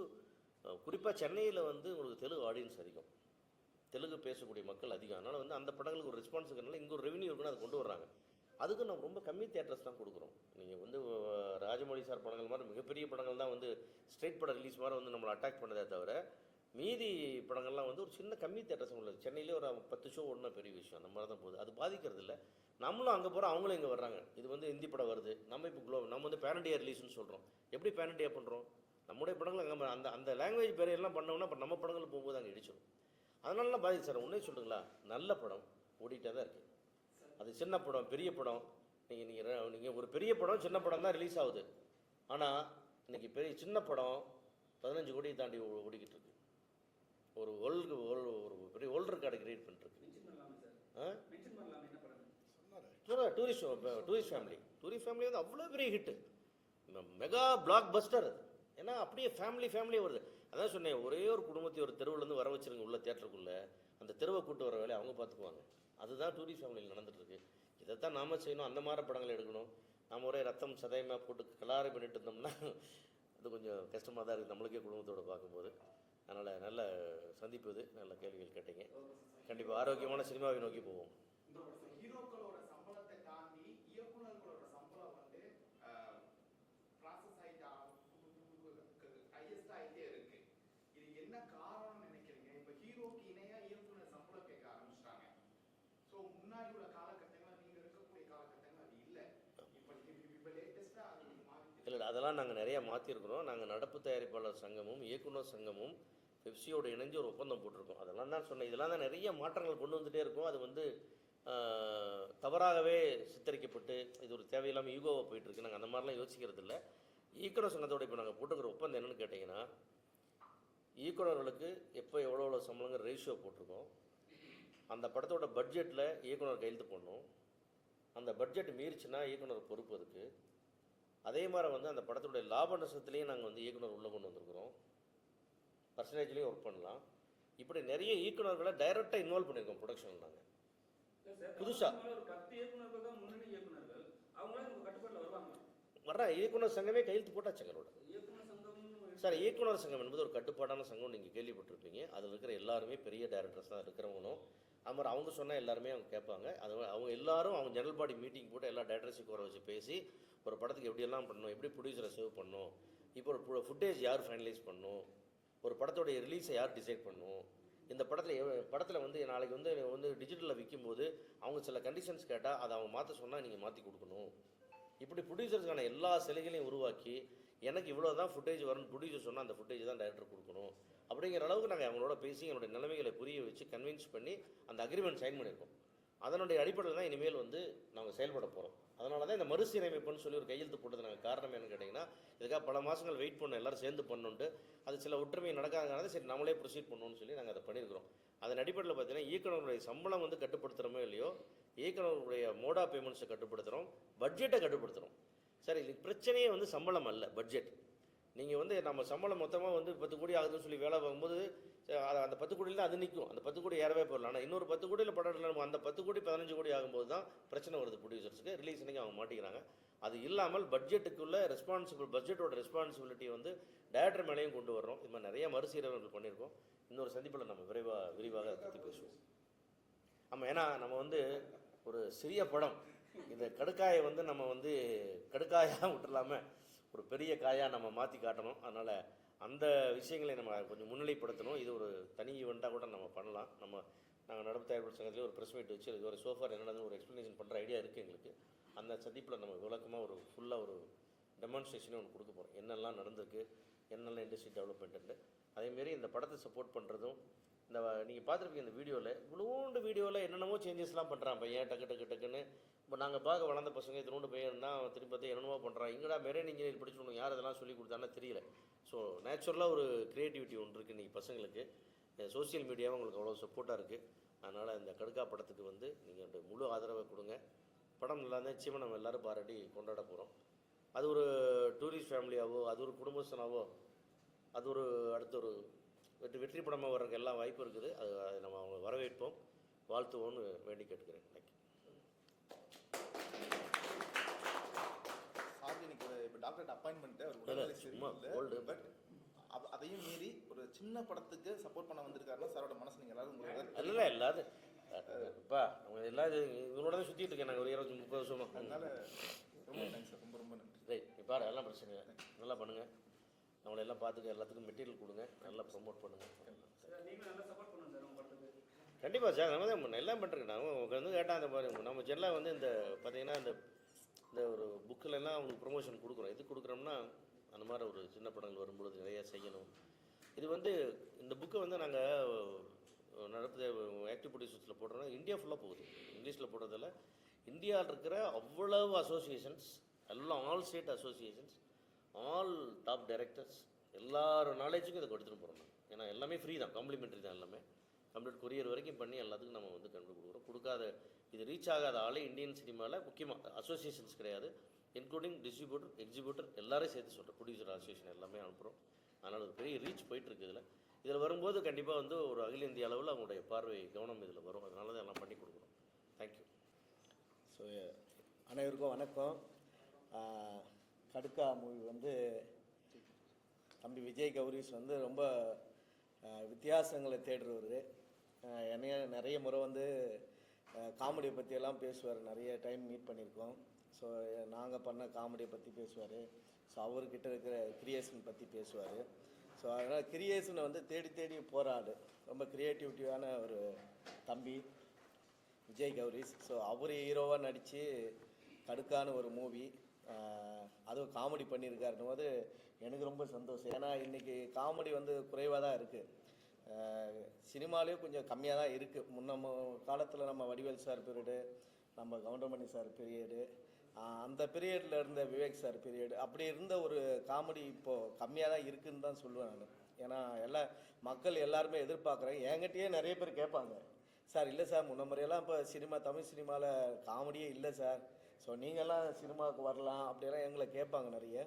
குறிப்பாக சென்னையில் வந்து உங்களுக்கு தெலுங்கு ஆடியன்ஸ் அதிகம், தெலுங்கு பேசக்கூடிய மக்கள் அதிகம். அதனால் வந்து அந்த படங்களுக்கு ஒரு ரெஸ்பான்ஸ் இருக்கிறனால இங்கே ஒரு ரெவன்யூ இருக்குன்னு அதை கொண்டு வர்றாங்க. அதுக்கு நம்ம ரொம்ப கம்மி தியேட்டர்ஸ் தான் கொடுக்குறோம். நீங்கள் வந்து ராஜமௌழி சார் படங்கள் மாதிரி மிகப்பெரிய படங்கள் தான் வந்து ஸ்ட்ரெயிட் படம் ரிலீஸ் மாதிரி வந்து நம்மளை அட்டாக் பண்ணதே தவிர மீதி படங்கள்லாம் வந்து ஒரு சின்ன கம்மி தேட்டர்ஸ் உள்ளது. சென்னையிலே ஒரு 10 ஷோ ஓடுனா பெரிய விஷயம். அந்த மாதிரி தான் போகுது. அது பாதிக்கிறது இல்லை. நம்மளும் அங்கே போகிறோம், அவங்களும் இங்கே வர்றாங்க. இது வந்து ஹிந்தி படம் வருது, நம்ம இப்போ நம்ம வந்து பேன் இண்டியா ரிலீஸ்னு சொல்கிறோம். எப்படி பேன் இண்டியா பண்ணுறோம்? நம்முடைய படங்கள் அங்கே அந்த அந்த லாங்குவேஜ் பேரையெல்லாம் பண்ணோம்னா இப்போ நம்ம படங்கள் போகும்போது அங்கே இடிச்சிடும். அதனாலலாம் பாதிக்கு சார். உன்னே சொல்லுங்களா, நல்ல படம் ஓடிட்டே தான் இருக்குது. அது சின்ன படம் பெரிய படம், நீங்கள் ஒரு பெரிய படம் சின்ன படம் தான் ரிலீஸ் ஆகுது. ஆனால் இன்றைக்கி சின்ன படம் 15 கோடியை தாண்டி ஓடிக்கிட்டு இருக்கு. ஒரு பெரிய வேர்ல்டு ரெக்கார்டு கிரியேட் பண்ணிருக்கு. டூரிஸ்ட் ஃபேமிலி வந்து அவ்வளோ பெரிய ஹிட்டு, மெகா பிளாக் பஸ்டர் அது. ஏன்னா அப்படியே ஃபேமிலியே வருது. அதான் சொன்னேன், ஒரே ஒரு குடும்பத்தை ஒரு தெருவுலேருந்து வர வச்சுருங்க உள்ள தேட்டருக்குள்ளே, அந்த தெருவை கூட்டு வர வேலையை அவங்க பார்த்துக்குவாங்க. அதுதான் டூரிஸ்ட் ஃபேமிலியில் நடந்துகிட்ருக்கு. இதைத்தான் நாம் செய்யணும். அந்த மாதிரி படங்களை எடுக்கணும். நாம் ஒரே ரத்தம் சதயமாக போட்டு கலாரி பண்ணிட்டு இருந்தோம்னா அது கொஞ்சம் கஷ்டமாக தான் இருக்குது நம்மளுக்கே குடும்பத்தோடு பார்க்கும்போது. அதனால் நல்ல சந்திப்பு இது, நல்ல கேள்விகள் கேட்டீங்க. கண்டிப்பாக ஆரோக்கியமான சினிமாவை நோக்கி போவோம். ஹீரோக்களோட சம்பளத்தை தாண்டி இயக்குநர்களோட சம்பளம் வந்து ப்ராசஸ் ஹையஸ்ட் ஆகிட்டே இருக்கு. இது என்ன காரணம்னு நினைக்கிறீங்க? இப்போ ஹீரோக்கு இணையா இயக்குனர் சம்பளம் கேட்க ஆரம்பிச்சிட்டாங்க. ஸோ முன்னாடி உள்ள காலகட்டங்கள் நீங்கள் இருக்கக்கூடிய காலகட்டங்கள் அது இல்லை. இப்போ லேட்டஸ்ட்டாக அது மாறி இல்லை, அதெல்லாம் நாங்கள் நிறையா மாற்றிருக்கிறோம். நாங்கள் நடப்பு தயாரிப்பாளர் சங்கமும் இயக்குனர் சங்கமும் பெப்சியோடு இணைஞ்சு ஒரு ஒப்பந்தம் போட்டிருக்கோம். அதெல்லாம் தான் சொன்னேன். இதெல்லாம் தான் நிறைய மாற்றங்கள் கொண்டு வந்துகிட்டே இருக்கும். அது வந்து தவறாகவே சித்தரிக்கப்பட்டு இது ஒரு தேவையில்லாமல் ஈகோவாக போயிட்டுருக்கு. நாங்கள் அந்த மாதிரிலாம் யோசிக்கிறது இல்லை. இயக்குனர் சங்கத்தோட இப்போ நாங்கள் போட்டுக்கிற ஒப்பந்தம் என்னென்னு கேட்டிங்கன்னா, இயக்குநர்களுக்கு எப்போ எவ்வளோ சம்பளங்கிற ரேஷியோ போட்டிருக்கோம். அந்த படத்தோட பட்ஜெட்டில் இயக்குனர் கையெழுத்து போடணும். அந்த பட்ஜெட் மீறிச்சுன்னா இயக்குனர் பொறுப்பு இருக்குது. அதே மாதிரி வந்து அந்த படத்துடைய லாப நஷ்டத்துலேயும் நாங்கள் வந்து இயக்குனர் உள்ளே கொண்டு வந்திருக்கிறோம். பர்சன்டேஜ்லேயும் ஒர்க் பண்ணலாம். இப்படி நிறைய இயக்குநர்களை டைரெக்டாக இன்வால்வ் பண்ணியிருக்கோம் ப்ரொடக்ஷனில். நாங்கள் புதுசாக வர்ற இயக்குனர் சங்கமே கையெழுத்து போட்டாச்சு எங்களோட. சார், இயக்குனர் சங்கம் என்பது ஒரு கட்டுப்பாடான சங்கம். நீங்கள் கேள்விப்பட்டிருப்பீங்க. அதில் இருக்கிற எல்லாருமே பெரிய டைரக்டர்ஸ் தான் இருக்கிறவங்களும். அது மாதிரி அவங்க சொன்னால் எல்லாருமே அவங்க கேட்பாங்க. அது அவங்க எல்லாரும் அவங்க ஜெனரல் பாடி மீட்டிங் போட்டு எல்லா டைரக்டர்ஸுக்கு வர வச்சு பேசி ஒரு படத்துக்கு எப்படியெல்லாம் பண்ணணும், எப்படி ப்ரொடியூசரை சேவ் பண்ணணும், இப்போ ஒரு ஃபுட்டேஜ் யார் ஃபைனலைஸ் பண்ணணும், ஒரு படத்தோடைய ரிலீஸை யார் டிசைட் பண்ணணும், இந்த படத்தில் வந்து நாளைக்கு வந்து டிஜிட்டலில் விற்கும்போது அவங்க சில கண்டிஷன்ஸ் கேட்டால் அதை அவங்க மாற்ற சொன்னால் நீங்கள் மாற்றி கொடுக்கணும். இப்படி ப்ரொடியூசர்ஸுக்கான எல்லா சிலைகளையும் உருவாக்கி எனக்கு இவ்வளோ தான் ஃபுட்டேஜ் வரும்னு ப்ரொடியூசர் சொன்னால் அந்த ஃபுட்டேஜ் தான் டைரக்டர் கொடுக்கணும் அப்படிங்கிற அளவுக்கு நாங்கள் அவங்களோட பேசி எங்களுடைய நிலைமைகளை புரிய வச்சு கன்வின்ஸ் பண்ணி அந்த அக்ரிமெண்ட் சைன் பண்ணியிருக்கோம். அதனுடைய அடிப்படையில் தான் இனிமேல் வந்து நாங்கள் செயல்பட போகிறோம். அதனால தான் இந்த மறுசீரமைப்புன்னு சொல்லி ஒரு கையெழுத்து போட்டது. நாங்கள் காரணம் என்னன்னு கேட்டிங்கன்னா, இதுக்காக பல மாதங்கள் வெயிட் பண்ணோம், எல்லோரும் சேர்ந்து பண்ணணுன்ட்டு. அது சில ஒற்றுமை நடக்காதனால சரி நம்மளே ப்ரொசீட் பண்ணணும்னு சொல்லி நாங்கள் அதை பண்ணியிருக்கிறோம். அதன் அடிப்படையில் பார்த்தீங்கன்னா இயக்குநர்களுடைய சம்பளம் வந்து கட்டுப்படுத்துகிறோமோ இல்லையோ, இயக்குநர்களுடைய மோட் ஆஃப் பேமெண்ட்ஸை கட்டுப்படுத்துகிறோம், பட்ஜெட்டை கட்டுப்படுத்துகிறோம். சரி, இது பிரச்சனையே வந்து சம்பளம் அல்ல, பட்ஜெட். நீங்கள் வந்து நம்ம சம்பளம் மொத்தமாக வந்து 10 கோடி ஆகுதுன்னு சொல்லி வேலை பார்க்கும்போது அந்த 10 கோடியில் அது நிற்கும். அந்த 10 கோடி ஏறவே போயிடலாம். ஆனால் இன்னொரு 10 கோடியில் படம் எடுக்கலாம். அந்த 10 கோடி 15 கோடி ஆகும்போது தான் பிரச்சனை வருது ப்ரொடியூசர்ஸுக்கு. ரிலீஸ் அன்றைக்கி அவங்க மாட்டிக்கிறாங்க. அது இல்லாமல் பட்ஜெட்டுக்குள்ள பட்ஜெட்டோட ரெஸ்பான்சிபிலிட்டி வந்து டைரக்டர் மேலேயும் கொண்டு வர்றோம். இது மாதிரி நிறைய மறுசீரமைப்புகள் பண்ணியிருக்கோம். இன்னொரு சந்திப்பில் நம்ம விரிவாக அதை பற்றி பேசுவோம். ஆமாம், ஏன்னா நம்ம வந்து ஒரு சிறிய படம், இந்த கடுக்காயை வந்து நம்ம வந்து கடுக்காயாக விட்டுலாமல் ஒரு பெரிய காயாக நம்ம மாற்றி காட்டணும். அதனால் அந்த விஷயங்களை நம்ம கொஞ்சம் முன்னிலைப்படுத்தணும். இது ஒரு தனி ஈவெண்ட்டாக கூட நம்ம பண்ணலாம். நாங்கள் நடப்பு தயாரிப்பு சங்கத்திலே ஒரு ப்ரெஸ் மீட் வச்சு இது ஒரு சோஃபார் என்னென்னு ஒரு எக்ஸ்ப்ளனேஷன் பண்ணுற ஐடியா இருக்குது எங்களுக்கு. அந்த சந்திப்பில் நம்ம விளக்கமாக ஒரு ஃபுல்லாக ஒரு டெமான்ஸ்ட்ரேஷனே ஒன்று கொடுக்க போகிறோம். என்னெல்லாம் நடந்திருக்கு, என்னெல்லாம் இண்டஸ்ட்ரி டெவலப்மெண்ட்டு. அதேமாரி இந்த படத்தை சப்போர்ட் பண்ணுறதும், இந்த நீங்கள் பார்த்துருப்பீங்க இந்த வீடியோவில், இவ்வளோண்டு வீடியோவில் என்னென்னமோ சேஞ்சஸ்லாம் பண்ணுறான் பையன் டக்குன்னு. இப்போ நாங்கள் பார்க்க வளர்ந்த பசங்க இத்தினோண்டு பையன் தான் அவன் திரும்பி பார்த்து என்னென்னமோ பண்ணுறான். இங்கடா மெரைன் இன்ஜினியர் படிச்சுக்கணும், யார் அதெல்லாம் சொல்லி கொடுத்தானே தெரியல. ஸோ நேச்சுரலாக ஒரு க்ரியேட்டிவிட்டி ஒன்று இருக்குது இன்றைக்கி பசங்களுக்கு. சோசியல் மீடியாவும் உங்களுக்கு அவ்வளோ சப்போர்ட்டாக இருக்குது. அதனால் இந்த கடுக்கா படத்துக்கு வந்து நீங்கள் முழு ஆதரவை கொடுங்க. படம் நல்லா நிச்சயமாக நம்ம எல்லோரும் பாராட்டி கொண்டாட போகிறோம். அது ஒரு டூரிஸ்ட் ஃபேமிலியாவோ, அது ஒரு குடும்பஸ்தனாவோ, அது ஒரு அடுத்த ஒரு வெற்றி படமாக வர்றதுக்கு எல்லாம் வாய்ப்பு இருக்குது. அதை நம்ம அவங்க வரவேற்போம், வாழ்த்துவோம்னு வேண்டி கேட்டுக்கிறேன். தேங்க்யூ. சார் இன்னைக்கு இப்போ டாக்டர் அப்பாயின்மெண்ட்டு அவர் இல்ல, உடல்நிலை சும்மா சரியில்லை. cold. பட் அதையும் மீறி ஒரு சின்ன படத்துக்கு சப்போர்ட் பண்ண வந்திருக்காருன்னா சாரோட மனசு நீங்கள் எல்லாரும் உங்களுக்கு இல்லை எல்லாரும் இப்போ அவங்க எல்லாரும் இவங்களோட தான் சுற்றிட்டு இருக்கேன் நாங்கள் ஒரு 20-30 வருஷமா. அதனால ரொம்ப தேங்க்ஸ் சார், ரொம்ப ரொம்ப நன்றி. ரைட், இப்போ எல்லாம் பிரச்சனை இல்லை, நல்லா பண்ணுங்கள். நம்மளை எல்லாம் பார்த்துக்க, எல்லாத்துக்கும் மெட்டீரியல் கொடுங்க, நல்லா ப்ரொமோட் பண்ணுங்கள். சார் நீங்களும் நல்லா சப்போர்ட் பண்ணுங்க சார் உங்க படத்துக்கு. கண்டிப்பாக சார், நம்ம தான் எல்லாம் பண்ணுறேன். நான் வந்து கேட்டால் அந்த மாதிரி நம்ம செல்லாம் வந்து இந்த பார்த்தீங்கன்னா இந்த ஒரு புக்கிலெல்லாம் அவங்களுக்கு ப்ரொமோஷன் கொடுக்குறோம். எது கொடுக்குறோம்னா அந்த மாதிரி ஒரு சின்ன படங்கள் வரும்பொழுது நிறையா செய்யணும். இது வந்து இந்த புக்கை வந்து நாங்கள் நடத்த ஆக்டிவ் ப்ரொடியூசர்ஸில் போடுறோன்னா இந்தியா ஃபுல்லாக போகுது. இங்கிலீஷில் போடுறதில்ல, இந்தியாவில் இருக்கிற அவ்வளவு அசோசியேஷன்ஸ் எல்லாம், all state associations, all top directors எல்லாரும் நாலேஜுக்கும் இதை கொடுத்துட்டு போகிறோம். ஏன்னா எல்லாமே ஃப்ரீ தான், காம்ப்ளிமெண்ட்ரி தான். எல்லாமே கம்ப்ளீட் கொரியர் வரைக்கும் பண்ணி எல்லாத்துக்கும் நம்ம வந்து கண்டு கொடுக்குறோம். கொடுக்காத இது ரீச் ஆகாத ஆளே இந்தியன் சினிமாவில் முக்கியமாக அசோசியேஷன்ஸ் கிடையாது, இன்க்ளூடிங் டிஸ்ட்ரிபியூட்டர், எக்ஸிபியூட்டர் எல்லாரையும் சேர்த்து சொல்கிறேன். ப்ரொடியூசர் அசோசியேஷன் எல்லாமே அனுப்புகிறோம். அதனால் ஒரு பெரிய ரீச் போயிட்டுருக்கு. இதில் வரும்போது கண்டிப்பாக வந்து ஒரு அகில இந்திய அளவில் அவங்களுடைய பார்வை கவனம் இதில் வரும். அதனால தான் எல்லாம் பண்ணி கொடுக்குறோம். தேங்க்யூ. ஸோ அனைவருக்கும் வணக்கம். கடுக்கா மூவி வந்து தம்பி விஜய் கௌரிஸ் வந்து ரொம்ப வித்தியாசங்களை தேடுறவர். என்னைய நிறைய முறை வந்து காமெடியை பற்றியெல்லாம் பேசுவார். நிறைய டைம் மீட் பண்ணியிருக்கோம். ஸோ நாங்கள் பண்ண காமெடியை பற்றி பேசுவார். ஸோ அவர்கிட்ட இருக்கிற கிரியேஷன் பற்றி பேசுவார். ஸோ அதனால் கிரியேஷனை வந்து தேடி தேடி போகிறாரு. ரொம்ப க்ரியேட்டிவிட்டியான ஒரு தம்பி விஜய் கௌரிஸ். ஸோ அவர் ஹீரோவாக நடித்து கடுக்கான ஒரு மூவி, அதுவும் காமெடி பண்ணியிருக்காருன்னும் போது எனக்கு ரொம்ப சந்தோஷம். ஏன்னா இன்றைக்கி காமெடி வந்து குறைவாக தான் இருக்குது, சினிமாலேயும் கொஞ்சம் கம்மியாக தான் இருக்குது. முன்ன காலத்தில் நம்ம வடிவேல் சார் பீரியடு, நம்ம கவுண்டமணி சார் பீரியடு, அந்த பீரியடில் இருந்த விவேக் சார் பீரியடு, அப்படி இருந்த ஒரு காமெடி இப்போது கம்மியாக தான் இருக்குதுன்னு தான் சொல்லுவேன் நான். ஏன்னா மக்கள் எல்லாருமே எதிர்பார்க்குறாங்க. என்கிட்டயே நிறைய பேர் கேட்பாங்க, சார் இல்லை சார் முன்ன முறையெல்லாம் இப்போ தமிழ் சினிமாவில் காமெடியே இல்லை சார், ஸோ நீங்கள்லாம் சினிமாவுக்கு வரலாம் அப்படியெல்லாம் எங்களை கேட்பாங்க நிறைய.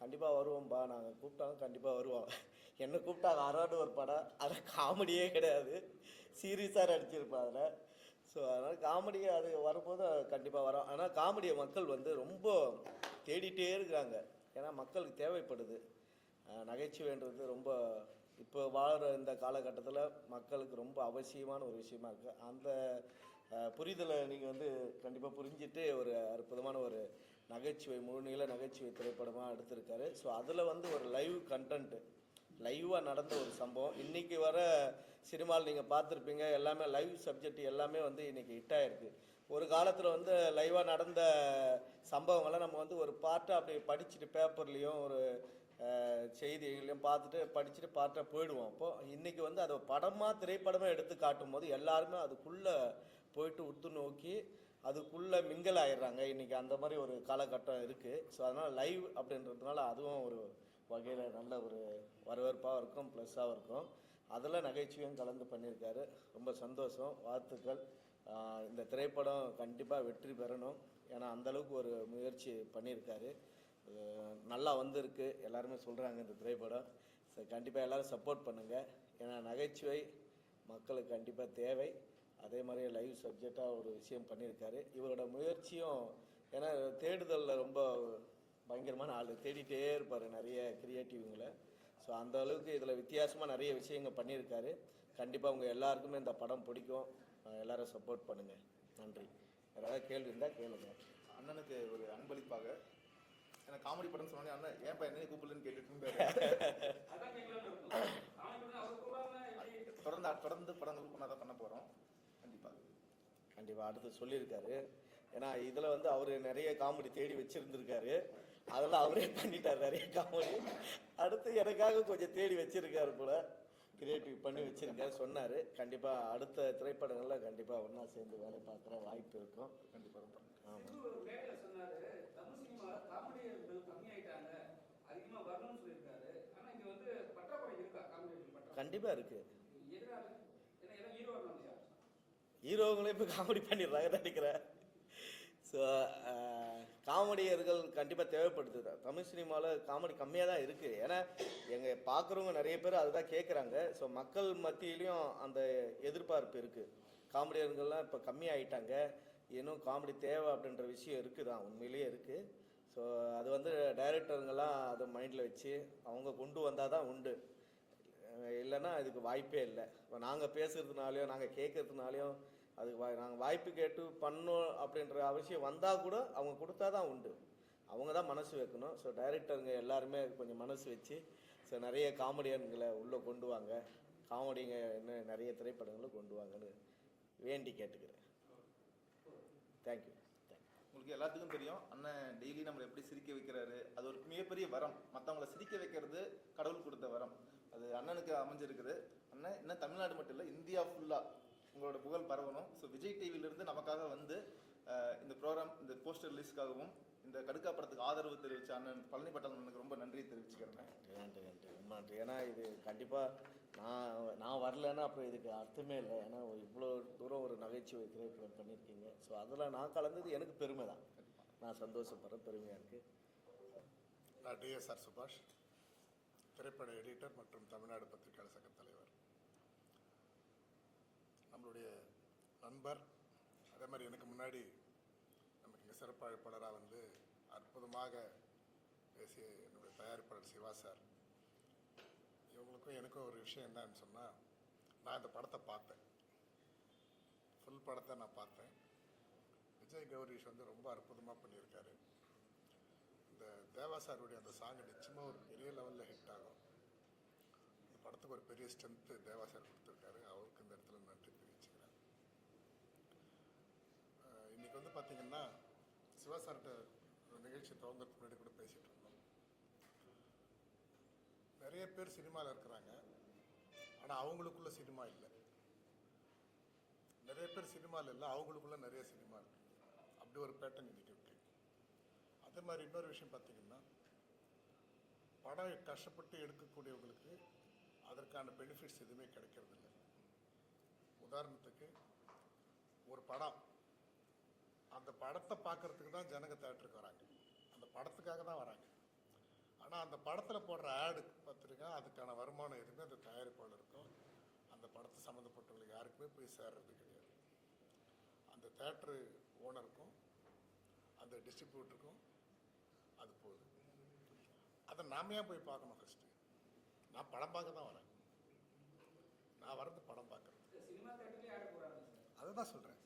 கண்டிப்பாக வருவோம்ப்பா, நாங்கள் கூப்பிட்டாங்க கண்டிப்பாக வருவோம். என்னை கூப்பிட்டாங்க அராடு ஒரு படம், அதில் காமெடியே கிடையாது, சீரியஸாக நடிச்சிருப்பேன் அதில். ஸோ அதனால் காமெடி அது வரும்போது கண்டிப்பாக வரோம். ஆனால் காமெடியை மக்கள் வந்து ரொம்ப தேடிட்டே இருக்கிறாங்க. ஏன்னா மக்களுக்கு தேவைப்படுது. நகைச்சுவைன்றது ரொம்ப இப்போ வாழ்கிற இந்த காலகட்டத்தில் மக்களுக்கு ரொம்ப அவசியமான ஒரு விஷயமா இருக்குது. அந்த புரிதலை நீங்கள் வந்து கண்டிப்பாக புரிஞ்சுட்டு ஒரு அற்புதமான ஒரு நகைச்சுவை, முழுநீள நகைச்சுவை திரைப்படமாக எடுத்திருக்காரு. ஸோ அதில் வந்து ஒரு லைவ் கண்டென்ட்டு, லைவாக நடந்த ஒரு சம்பவம். இன்றைக்கி வர சினிமாவில் நீங்கள் பார்த்துருப்பீங்க, எல்லாமே லைவ் சப்ஜெக்ட் எல்லாமே வந்து இன்றைக்கி ஹிட் ஆகிருக்கு. ஒரு காலத்தில் வந்து லைவாக நடந்த சம்பவங்களை நம்ம வந்து ஒரு பார்ட்டாக அப்படி படிச்சுட்டு பேப்பர்லேயும் ஒரு செய்திகளையும் படிச்சுட்டு பார்ட்டாக போயிடுவோம். அப்போது இன்றைக்கி வந்து அதை படமாக திரைப்படமாக எடுத்து காட்டும் போது எல்லாருமே அதுக்குள்ளே போயிட்டு உத்து நோக்கி அதுக்குள்ளே மிங்கல் ஆயிடுறாங்க. இன்றைக்கி அந்த மாதிரி ஒரு காலகட்டம் இருக்குது. ஸோ அதனால் லைவ் அப்படின்றதுனால அதுவும் ஒரு வகையில் நல்ல ஒரு வரவேற்பாக இருக்கும், ப்ளஸ்ஸாகவும் இருக்கும். அதில் நகைச்சுவையும் கலந்து பண்ணியிருக்காரு. ரொம்ப சந்தோஷம், வாழ்த்துக்கள். இந்த திரைப்படம் கண்டிப்பாக வெற்றி பெறணும். ஏன்னா அந்தளவுக்கு ஒரு முயற்சி பண்ணியிருக்காரு. நல்லா வந்திருக்கு, எல்லாருமே சொல்கிறாங்க இந்த திரைப்படம். ஸோ கண்டிப்பாக எல்லோரும் சப்போர்ட் பண்ணுங்கள். ஏன்னா நகைச்சுவை மக்களுக்கு கண்டிப்பாக தேவை. அதே மாதிரி லைவ் சப்ஜெக்டாக ஒரு விஷயம் பண்ணியிருக்காரு. இவரோட முயற்சியும், ஏன்னா தேடுதலில் ரொம்ப பயங்கரமான ஆள், தேடிட்டே இருப்பார் நிறைய கிரியேட்டிவ்ங்களை. ஸோ அந்த அளவுக்கு இதில் வித்தியாசமாக நிறைய விஷயங்கள் பண்ணியிருக்காரு. கண்டிப்பாக உங்கள் எல்லாருக்குமே இந்த படம் பிடிக்கும். எல்லோரும் சப்போர்ட் பண்ணுங்கள். நன்றி. யாராவது கேள்வி இருந்தால் கேளுங்க. அண்ணனுக்கு ஒரு அன்பளிப்பாக, ஏன்னா காமெடி படம் சொன்னோன்னே அண்ணன் ஏன் என்னையே கூப்பிடலன்னு கேட்டுட்டு இருந்தாரு. தொடர்ந்து படங்கள் பண்ணாதான் பண்ண போகிறோம். கண்டிப்பாக அடுத்து சொல்லியிருக்காரு. ஏன்னா இதில் வந்து அவர் நிறைய காமெடி தேடி வச்சுருந்துருக்காரு, அதெல்லாம் அவரே பண்ணிட்டார் நிறைய காமெடி. அடுத்து எனக்காக கொஞ்சம் தேடி வச்சுருக்காரு போல, கிரியேட்டிவ் பண்ணி வச்சுருக்காரு சொன்னார். கண்டிப்பாக அடுத்த திரைப்படங்களில் கண்டிப்பாக ஒன்றா சேர்ந்து வேலை பார்க்குற வாய்ப்பு இருக்கும். கண்டிப்பாக. ஆமாம். கண்டிப்பாக இருக்குது. ஹீரோங்களே இப்போ காமெடி பண்ணிடுறாங்க நினைக்கிறேன். ஸோ ஸோ காமெடியர்கள் கண்டிப்பாக தேவைப்படுது. தமிழ் சினிமாவில் காமெடி கம்மியாக தான் இருக்குது. ஏன்னா எங்கள் பார்க்குறவங்க நிறைய பேர் அதுதான் கேட்குறாங்க. ஸோ மக்கள் மத்தியிலையும் அந்த எதிர்பார்ப்பு இருக்குது. காமெடியர்கள்லாம் இப்போ கம்மியாயிட்டாங்க, இன்னும் காமெடி தேவை அப்படின்ற விஷயம் இருக்குது தான், உண்மையிலேயே இருக்குது. ஸோ அது வந்து டைரக்டருங்கெல்லாம் அதை மைண்டில் வச்சு அவங்க கொண்டு வந்தால் தான் உண்டு, இல்லைன்னா அதுக்கு வாய்ப்பே இல்லை. இப்போ நாங்கள் பேசுகிறதுனாலையும் நாங்கள் கேட்கறதுனாலையும் அதுக்கு நாங்கள் வாய்ப்பு கேட்டு பண்ணோம் அப்படின்ற அவசியம் வந்தால் கூட அவங்க கொடுத்தா தான் உண்டு. அவங்க தான் மனசு வைக்கணும். ஸோ டைரக்டருங்க எல்லாருமே கொஞ்சம் மனசு வச்சு ஸோ நிறைய காமெடியன்களை உள்ளே கொண்டு வாங்க, காமெடிங்க இன்னும் நிறைய திரைப்படங்களை கொண்டு வாங்கன்னு வேண்டி கேட்டுக்கிறேன். தேங்க்யூ. உங்களுக்கு எல்லாத்துக்கும் தெரியும், அண்ணன் டெய்லி நம்மளை எப்படி சிரிக்க வைக்கிறாரு. அது ஒரு மிகப்பெரிய வரம். மற்றவங்களை சிரிக்க வைக்கிறது கடவுள் கொடுத்த வரம். அது அண்ணனுக்கு அமைஞ்சிருக்குது. அண்ணன் இன்னும் தமிழ்நாடு மட்டும் இல்லை, இந்தியா ஃபுல்லாக உங்களோட புகழ் பரவணும். ஸோ விஜய் டிவியிலிருந்து நமக்காக வந்து இந்த ப்ரோக்ராம், இந்த போஸ்டர் ரிலீஸ்க்காகவும் இந்த கடுக்கா படத்துக்கு ஆதரவு தெரிவித்த அண்ணன் பழனி பட்டாளன் அண்ணனுக்கு ரொம்ப நன்றி தெரிவிச்சுக்கிறேன். நன்றி நன்றி ரொம்ப நன்றி. ஏன்னா இது கண்டிப்பாக நான் வரலன்னா அப்புறம் இதுக்கு அர்த்தமே இல்லை. ஏன்னா இவ்வளோ தூரம் ஒரு நகைச்சுவை திரைப்படம் பண்ணியிருக்கீங்க. ஸோ அதில் நான் கலந்தது எனக்கு பெருமை தான். நான் சந்தோஷப்படுறேன், பெருமையாக இருக்குது. நான் டிஎஸ்ஆர் சுபாஷ், திரைப்பட எடிட்டர் மற்றும் தமிழ்நாடு பத்திரிகையாளர் சங்க தலைவர். நம்மளுடைய நண்பர், அதே மாதிரி எனக்கு முன்னாடி நமக்கு இங்கே சிறப்பு அழைப்பாளராக வந்து அற்புதமாக பேசிய என்னுடைய தயாரிப்பாளர் சிவா சார், இவங்களுக்கும் எனக்கும் ஒரு விஷயம் என்னன்னு சொன்னால், நான் இந்த படத்தை பார்த்தேன், ஃபுல் படத்தை நான் பார்த்தேன். விஜய் கௌரீஷ் வந்து ரொம்ப அற்புதமாக பண்ணியிருக்காரு. இந்த தேவா சாருடைய அந்த சாங் நிச்சயமாக ஒரு பெரிய லெவலில் ஹிட் ஆகும். இந்த படத்துக்கு ஒரு பெரிய ஸ்ட்ரென்த்து தேவா சார் கொடுத்துருக்காரு. அவருக்கு இந்த இடத்துல நன்றி தெரிவிச்சுக்கிறேன். இன்றைக்கி வந்து பார்த்திங்கன்னா சிவா சார்கிட்ட நிகழ்ச்சி துவங்கிறதுக்கு முன்னாடி கூட பேசிகிட்டு இருந்தோம். நிறைய பேர் சினிமாவில் இருக்கிறாங்க, ஆனால் அவங்களுக்குள்ள சினிமா இல்லை. நிறைய பேர் சினிமாவில் இல்லை, அவங்களுக்குள்ள நிறைய சினிமா இருக்குது. அப்படி ஒரு பேட்டர்ன் இன்றைக்கி இருக்குது. அதே மாதிரி இன்னொரு விஷயம் பார்த்திங்கன்னா, படம் கஷ்டப்பட்டு எடுக்கக்கூடியவங்களுக்கு அதற்கான பெனிஃபிட்ஸ் எதுவுமே கிடைக்கிறதில்ல. உதாரணத்துக்கு ஒரு படம், அந்த படத்தை பார்க்குறதுக்கு தான் ஜனங்க தேட்டருக்கு வராங்க, அந்த படத்துக்காக தான் வராங்க. ஆனால் அந்த படத்தில் போடுற ஆடு பார்த்துருங்க, அதுக்கான வருமானம் எதுவுமே அந்த தயாரிப்பாளருக்கும் அந்த படத்தை சம்மந்தப்பட்டவங்களுக்கு யாருக்குமே போய் சேர்றது கிடையாது. அந்த தேட்டரு ஓனருக்கும் அந்த டிஸ்ட்ரிபியூட்டருக்கும் அது போகுது. அதை நாம ஏன் போய் பார்க்கணும்? ஃபஸ்ட்டு நான் படம் பார்க்க தான் வரேன். நான் வரது படம் பார்க்குறேன். சினிமா தேட்டர்லயே ஆட போறாங்க சார். அதுதான் சொல்கிறேன்,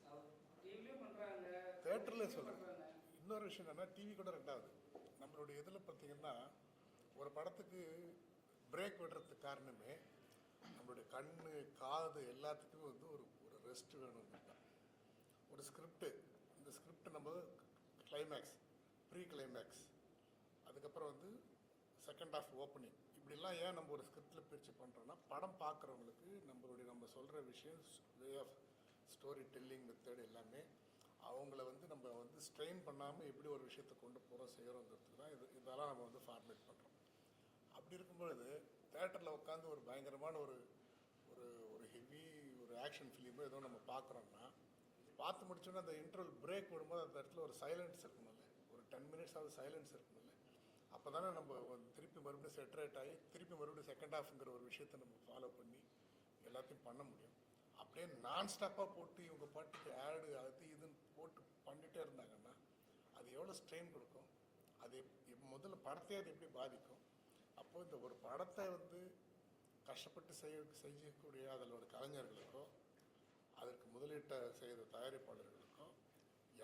டிவிலயும் பண்றாங்க, தேட்டர்லேயே சொல்கிறேன். இன்னொரு விஷயம் என்னென்னா, டிவி கூட ரெண்டாவது. நம்மளுடைய இதில் பார்த்தீங்கன்னா, ஒரு படத்துக்கு பிரேக் விடுறதுக்கு காரணமே நம்மளுடைய கண், காது எல்லாத்துக்குமே வந்து ஒரு ஒரு ரெஸ்ட் வேணும் தான். ஒரு ஸ்கிரிப்டு, இந்த ஸ்கிரிப்ட் நம்ம கிளைமேக்ஸ், ப்ரீ கிளைமேக்ஸ், அதுக்கப்புறம் வந்து செகண்ட் ஆஃப் ஓப்பனிங், இப்படிலாம் ஏன் நம்ம ஒரு ஸ்கிரிப்டில் பிரித்து பண்ணுறோன்னா, படம் பார்க்குறவங்களுக்கு நம்ம சொல்கிற விஷயம், way of storytelling method எல்லாமே அவங்கள வந்து நம்ம வந்து ஸ்ட்ரெயின் பண்ணாமல் எப்படி ஒரு விஷயத்தை கொண்டு போகிறோம் செய்கிறோங்கிறதுக்கு தான் இதெல்லாம் நம்ம வந்து ஃபார்மேட் பண்ணுறோம். அப்படி இருக்கும்பொழுது தேட்டரில் உட்காந்து ஒரு பயங்கரமான ஒரு ஒரு ஒரு ஹெவி ஒரு ஆக்ஷன் ஃபிலிமோ ஏதோ நம்ம பார்க்குறோம்னா, பார்த்து முடிச்சோன்னா அந்த இன்டர்வல் பிரேக் விடும்போது அந்த இடத்துல ஒரு சைலன்ஸ் இருக்கணும்ல, ஒரு 10 மினிட்ஸாவது சைலன்ஸ் இருக்கணும்ல. அப்போ தானே நம்ம திருப்பி மறுபடியும் செட்ரேட் ஆகி திருப்பி மறுபடியும் செகண்ட் ஹாஃப்ங்கிற ஒரு விஷயத்தை நம்ம ஃபாலோ பண்ணி எல்லாத்தையும் பண்ண முடியும். அப்படியே நான் ஸ்டாப்பாக போட்டு இவங்க பாட்டுக்கு ஆடு அது இதுன்னு போட்டு பண்ணிகிட்டே இருந்தாங்கன்னா அது எவ்வளோ ஸ்ட்ரெயின் கொடுக்கும், அது முதல்ல படத்தையே அது எப்படி பாதிக்கும். அப்போது இந்த ஒரு படத்தை வந்து கஷ்டப்பட்டு செய்யக்கூடிய அதோட கலைஞர்களுக்கோ அதற்கு முதலீட்டை செய்த தயாரிப்பாளர்களுக்கோ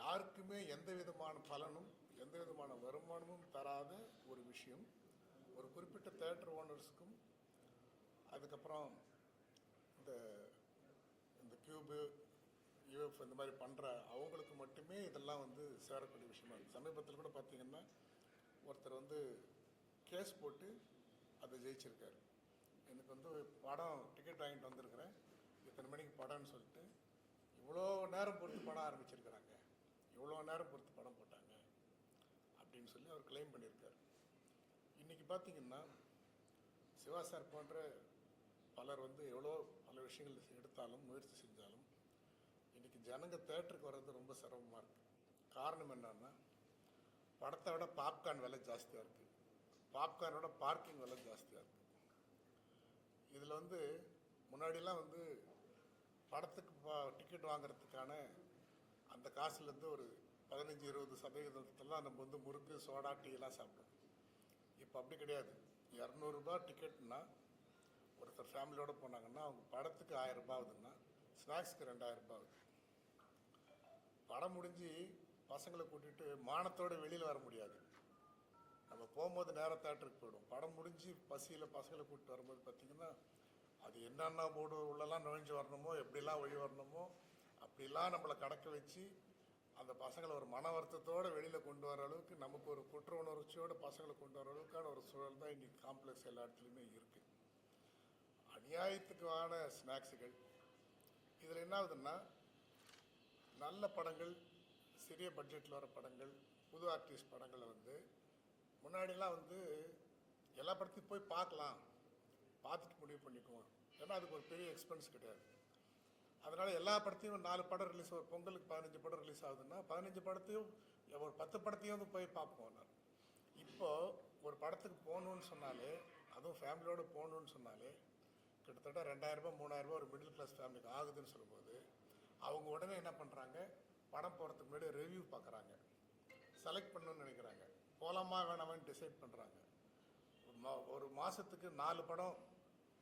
யாருக்குமே எந்த விதமான பலனும் எந்த விதமான வருமானமும் தராத ஒரு விஷயம் ஒரு குறிப்பிட்ட தேட்டர் ஓனர்ஸுக்கும், அதுக்கப்புறம் இந்த கியூபு யூஎஃப் இந்த மாதிரி பண்ணுற அவங்களுக்கு மட்டுமே இதெல்லாம் வந்து சேரக்கூடிய விஷயமா இருக்குது. சமீபத்தில் கூட பார்த்திங்கன்னா ஒருத்தர் வந்து கேஸ் போட்டு அதை ஜெயிச்சிருக்காரு. எனக்கு வந்து படம் டிக்கெட் வாங்கிட்டு வந்திருக்கிறேன், இத்தனை மணிக்கு படம்னு சொல்லிட்டு இவ்வளோ நேரம் பொறுத்து படம் ஆரம்பிச்சிருக்கிறாங்க, இவ்வளோ நேரம் பொறுத்து படம் போட்டாங்க அப்படின்னு சொல்லி அவர் கிளைம் பண்ணியிருக்காரு. இன்றைக்கி பார்த்திங்கன்னா சிவா சார் போன்ற பலர் வந்து எவ்வளோ பல விஷயங்கள் எடுத்தாலும் முயற்சி செஞ்சாலும் இன்றைக்கி ஜனங்க தேட்டருக்கு வர்றது ரொம்ப சிரமமாக இருக்குது. காரணம் என்னன்னா, படத்தை விட பாப்கார்ன் விலை ஜாஸ்தியாக இருக்குது, பாப்கார்னோட பார்க்கிங் விலை ஜாஸ்தியாக இருக்குது. இதில் வந்து முன்னாடிலாம் வந்து படத்துக்கு டிக்கெட் வாங்குறதுக்கான அந்த காசுலேருந்து ஒரு 15-20% நம்ம வந்து முறுக்கு, சோடா, டீலாம் சாப்பிடுவோம். இப்போ அப்படி கிடையாது. 200 ரூபாய் டிக்கெட்னா ஒருத்தர் ஃபேமிலியோடு போனாங்கன்னா அவங்க படத்துக்கு 1000 ரூபாய் ஆகுதுன்னா ஸ்நாக்ஸுக்கு 2000 ரூபாய் ஆகுது. படம் முடிஞ்சு பசங்களை கூட்டிகிட்டு மானத்தோடு வெளியில் வர முடியாது. நம்ம போகும்போது நேரம் தேட்டருக்கு போயிடும். படம் முடிஞ்சு பசியில் பசங்களை கூப்பிட்டு வரும்போது பார்த்திங்கன்னா அது என்னென்ன போர்டு உள்ளெல்லாம் நுழைஞ்சு வரணுமோ, எப்படிலாம் வழி வரணுமோ அப்படிலாம் நம்மளை கடக்க வச்சு அந்த பசங்களை ஒரு மன வருத்தத்தோடு வெளியில் கொண்டு வர அளவுக்கு, நமக்கு ஒரு குற்ற உணர்ச்சியோடு பசங்களை கொண்டு வர அளவுக்கான ஒரு சூழல் தான் இன்றைக்கி காம்ப்ளெக்ஸ் எல்லா இடத்துலையுமே இருக்குது. அநியாயத்துக்கான ஸ்நாக்ஸுகள். இதில் என்ன ஆகுதுன்னா, நல்ல படங்கள், சிறிய பட்ஜெட்டில் வர படங்கள், புது ஆர்டிஸ்ட் படங்களை வந்து முன்னாடிலாம் வந்து எல்லா படத்தையும் போய் பார்க்கலாம், பார்த்துட்டு முடிவு பண்ணிக்குவோம். ஏன்னா அதுக்கு ஒரு பெரிய எக்ஸ்பென்ஸ் கிடையாது. அதனால் எல்லா படத்தையும் 4 படம் ரிலீஸ், ஒரு பொங்கலுக்கு 15 படம் ரிலீஸ் ஆகுதுன்னா 15 படத்தையும் ஒரு 10 படத்தையும் வந்து போய் பார்ப்போம். நான் இப்போது ஒரு படத்துக்கு போகணுன்னு சொன்னாலே, அதுவும் ஃபேமிலியோடு போகணுன்னு சொன்னாலே கிட்டத்தட்ட 2000 ரூபாய் 3000 ரூபாய் ஒரு மிடில் கிளாஸ் ஃபேமிலிக்கு ஆகுதுன்னு சொல்லும்போது அவங்க உடனே என்ன பண்ணுறாங்க, படம் போகிறதுக்கு முன்னாடி ரிவ்யூ பார்க்குறாங்க, செலக்ட் பண்ணணும்னு நினைக்கிறாங்க, போகலாமா வேணாமான்னு டிசைட் பண்ணுறாங்க. ஒரு மாதத்துக்கு 4 படம்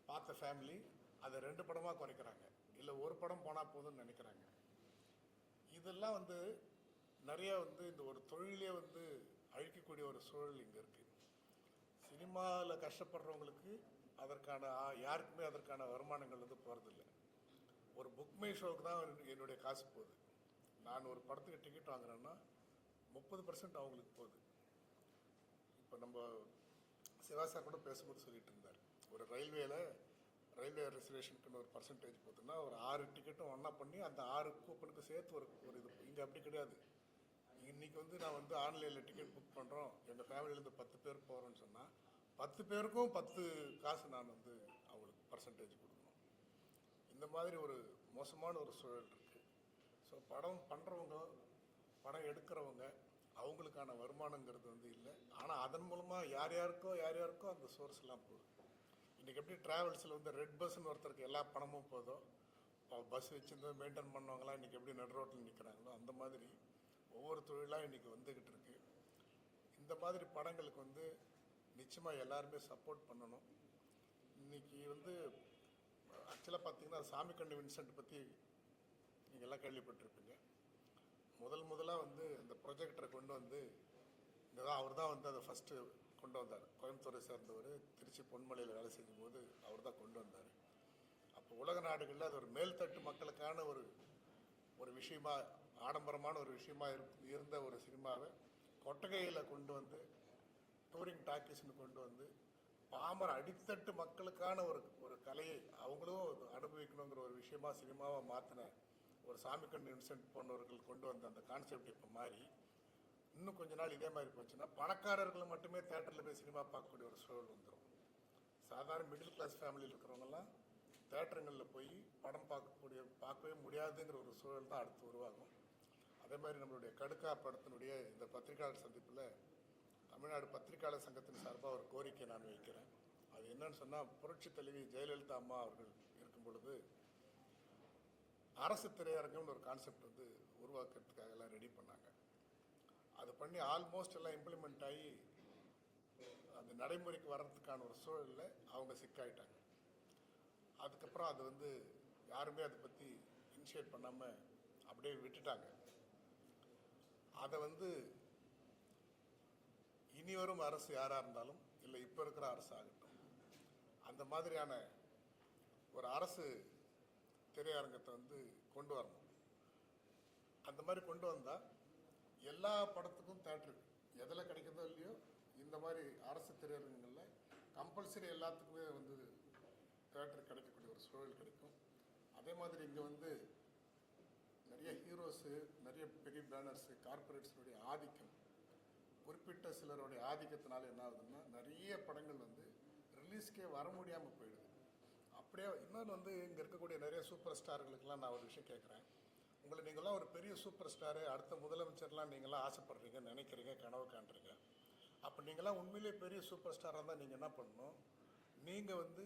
பார்த்த ஃபேமிலி அதை 2 படமாக குறைக்கிறாங்க, இல்லை ஒரு படம் போனால் போதும்னு நினைக்கிறாங்க. இதெல்லாம் வந்து நிறைய வந்து இந்த ஒரு தொழிலே வந்து அழிக்கக்கூடிய ஒரு சூழல் இங்கே இருக்குது. சினிமாவில் கஷ்டப்படுறவங்களுக்கு அதற்கான யாருக்குமே அதற்கான வருமானங்கள் வந்து போகிறதில்ல. ஒரு புக் மை ஷோவுக்கு தான் என்னுடைய காசு போகுது. நான் ஒரு படத்துக்கு டிக்கெட் வாங்குறேன்னா 30% அவங்களுக்கு போகுது. இப்போ நம்ம சிவா சார் கூட பேசும்போது சொல்லிட்டு இருந்தார், ஒரு ரயில்வே ரிசர்வேஷனுக்குன்னு ஒரு பர்சன்டேஜ் போகுதுன்னா ஒரு 6 டிக்கெட்டும் ஒன்றா பண்ணி அந்த 6 கூப்பனுக்கு சேர்த்து ஒரு இது. இங்கே அப்படி கிடையாது. இன்றைக்கி வந்து நான் வந்து ஆன்லைனில் டிக்கெட் புக் பண்ணுறோம், எங்கள் ஃபேமிலியிலேருந்து 10 பேர் போகிறோன்னு சொன்னால் 10 பேருக்கும் 10 காசு நான் வந்து அவங்களுக்கு பர்சன்டேஜ் கொடுக்கணும். இந்த மாதிரி ஒரு மோசமான ஒரு சூழல் இருக்குது. ஸோ படம் பண்ணுறவங்க, படம் எடுக்கிறவங்க, அவங்களுக்கான வருமானங்கிறது வந்து இல்லை. ஆனால் அதன் மூலமாக யார் யாருக்கோ அந்த சோர்ஸ் எல்லாம் போகுது. இன்றைக்கி எப்படி ட்ராவல்ஸில் வந்து ரெட் பஸ்ன்னு ஒருத்தருக்கு எல்லா பணமும் போதோ, பஸ் வச்சுருந்து மெயின்டைன் பண்ணவங்களாம் இன்றைக்கி எப்படி நடு ரோட்டில் நிற்கிறாங்களோ அந்த மாதிரி ஒவ்வொரு தொழிலாக இன்றைக்கி வந்துக்கிட்டு இருக்கு. இந்த மாதிரி படங்களுக்கு வந்து நிச்சயமாக எல்லாருமே சப்போர்ட் பண்ணணும். இன்றைக்கி வந்து ஆக்சுவலாக பார்த்திங்கன்னா சாமிக்கண்ணு வின்சென்ட் பற்றி நீங்கள் எல்லாம் கேள்விப்பட்டிருப்பீங்க. முதலாக வந்து இந்த ப்ரொஜெக்டரை கொண்டு வந்து இங்கே தான் அவர் தான் வந்து அதை ஃபஸ்ட்டு கொண்டு வந்தார். கோயம்புத்தூரை சேர்ந்தவர், திருச்சி பொன்மலையில் வேலை செய்யும்போது அவர் தான் கொண்டு வந்தார். அப்போ உலக நாடுகளில் அது ஒரு மேல்தட்டு மக்களுக்கான ஒரு விஷயமா, ஆடம்பரமான ஒரு விஷயமா இருந்த ஒரு சினிமாவை கொட்டகையில் கொண்டு வந்து டூரிங் டாக்கீஸ்னு கொண்டு வந்து பாமர அடித்தட்டு மக்களுக்கான ஒரு கலையை அவங்களும் அனுபவிக்கணுங்கிற ஒரு விஷயமா சினிமாவை மாற்றின ஒரு சாமிக்கண்ணு வின்சென்ட் போன்றவர்கள் கொண்டு வந்த அந்த கான்செப்ட் இப்போ மாறி இன்னும் கொஞ்ச நாள் இதே மாதிரி போச்சுன்னா பணக்காரர்கள் மட்டுமே தேட்டரில் போய் சினிமா பார்க்கக்கூடிய ஒரு சூழல் வந்துடும். சாதாரண மிடில் கிளாஸ் ஃபேமிலியில் இருக்கிறவங்கலாம் தேட்டருங்களில் போய் படம் பார்க்கவே முடியாதுங்கிற ஒரு சூழல் தான் அடுத்து உருவாகும். அதே மாதிரி நம்மளுடைய கடுக்கா படத்தினுடைய இந்த பத்திரிகையாளர் சந்திப்பில் தமிழ்நாடு பத்திரிகையாளர் சங்கத்தின் சார்பாக ஒரு கோரிக்கை நான் வைக்கிறேன். அது என்னன்னு சொன்னால், புரட்சி தலைவி ஜெயலலிதா அம்மா அவர்கள் இருக்கும் பொழுது அரசு திரையரங்கம்னு ஒரு கான்செப்ட் வந்து உருவாக்குறதுக்காக எல்லாம் ரெடி பண்ணாங்க. அது பண்ணி ஆல்மோஸ்ட் எல்லாம் இம்ப்ளிமெண்ட் ஆகி அந்த நடைமுறைக்கு வர்றதுக்கான ஒரு சூழலில் அவங்க சிக்காயிட்டாங்க. அதுக்கப்புறம் அது வந்து யாருமே அதை பற்றி இனிஷியேட் பண்ணாமல் அப்படியே விட்டுட்டாங்க. அதை வந்து இனி வரும் அரசு யாராக இருந்தாலும், இல்லை இப்போ இருக்கிற அரசு ஆகட்டும், அந்த மாதிரியான ஒரு அரசு திரையரங்கத்தை வந்து கொண்டு வரணும். அந்த மாதிரி கொண்டு வந்தால் எல்லா படத்துக்கும் தேட்டரு எதில் கிடைக்கிறதோ இல்லையோ, இந்த மாதிரி அரசு திரையரங்கங்களில் கம்பல்சரி எல்லாத்துக்குமே வந்து தேட்டர் கிடைக்கக்கூடிய ஒரு சூழல் கிடைக்கும். அதே மாதிரி இங்கே வந்து நிறைய ஹீரோஸு, நிறைய பெரிய பேனர்ஸு, கார்பரேட்ஸுடைய ஆதிக்கம், குறிப்பிட்ட சிலருடைய ஆதிக்கத்தினால என்ன ஆகுதுன்னா நிறைய படங்கள் வந்து ரிலீஸ்க்கே வர முடியாமல் போயிடுது. அப்படியே இன்னொன்று வந்து இங்கே இருக்கக்கூடிய நிறைய சூப்பர் ஸ்டார்களுக்கெல்லாம் நான் ஒரு விஷயம் கேட்குறேன். உங்களை நீங்களாம் ஒரு பெரிய சூப்பர் ஸ்டாரு, அடுத்த முதலமைச்சர்லாம் நீங்களாம் ஆசைப்படுறீங்க, நினைக்கிறீங்க, கனவு காண்றீங்க. அப்போ நீங்களாம் உண்மையிலேயே பெரிய சூப்பர் ஸ்டாராக இருந்தால் நீங்கள் என்ன பண்ணணும்? நீங்கள் வந்து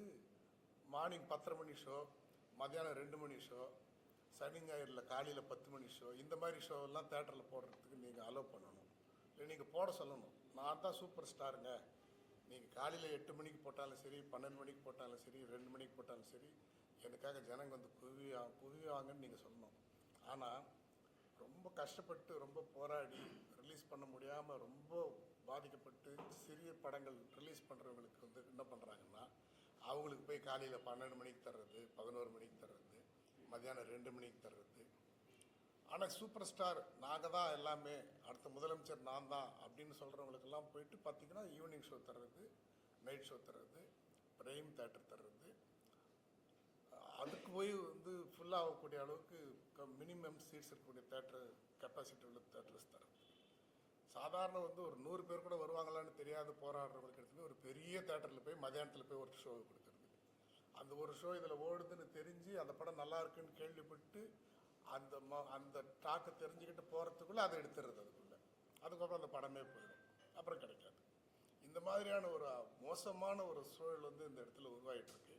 மார்னிங் 10:30 மணி ஷோ, மத்தியானம் 2 மணி ஷோ, சனி ஞாயிறில் காலையில் 10 மணி ஷோ, இந்த மாதிரி ஷோவெல்லாம் தேட்டரில் போடுறதுக்கு நீங்கள் அலோவ் பண்ணணும். இல்லை நீங்கள் போட சொல்லணும். நான் தான் சூப்பர் ஸ்டாருங்க, நீங்கள் காலையில் 8 மணிக்கு போட்டாலும் சரி, 12 மணிக்கு போட்டாலும் சரி, 2 மணிக்கு போட்டாலும் சரி, எனக்காக ஜனங்க வந்து குவிவாங்கன்னு நீங்கள் சொல்லணும். ஆனால் ரொம்ப கஷ்டப்பட்டு ரொம்ப போராடி ரிலீஸ் பண்ண முடியாமல் ரொம்ப பாதிக்கப்பட்டு சிறிய படங்கள் ரிலீஸ் பண்ணுறவங்களுக்கு வந்து என்ன பண்ணுறாங்கன்னா, அவங்களுக்கு போய் காலையில் 12 மணிக்கு தர்றது, 11 மணிக்கு தர்றது, மத்தியானம் 2 மணிக்கு தர்றது. ஆனால் சூப்பர் ஸ்டார் நாங்கள் தான் எல்லாமே, அடுத்த முதலமைச்சர் நான் தான் அப்படின்னு சொல்கிறவங்களுக்கெல்லாம் போயிட்டு பார்த்தீங்கன்னா ஈவினிங் ஷோ தர்றது, நைட் ஷோ தர்றது, பிரைம் தேட்டர் தர்றது, அதுக்கு போய் வந்து ஃபுல்லாகக்கூடிய அளவுக்கு மினிமம் சீட்ஸ் இருக்கக்கூடிய தேட்டர் கெப்பாசிட்டி உள்ள தேட்டர்ஸ் தர்றது. சாதாரண வந்து ஒரு 100 பேர் கூட வருவாங்களான்னு தெரியாத போராடுறவங்களுக்கு எடுத்துகிட்டு ஒரு பெரிய தேட்டரில் போய் மதியானத்தில் போய் ஒரு ஷோ கொடுக்குறது. அந்த ஒரு ஷோ இதில் ஓடுதுன்னு தெரிஞ்சு அந்த படம் நல்லா இருக்குன்னு கேள்விப்பட்டு அந்த டாக்கை தெரிஞ்சுக்கிட்டு போகிறதுக்குள்ளே அதை எடுத்துடுறது. அதுக்கப்புறம் அந்த படமே போயிடும், அப்புறம் கிடைக்காது. இந்த மாதிரியான ஒரு மோசமான ஒரு சூழல் வந்து இந்த இடத்துல உருவாகிட்டு இருக்கு.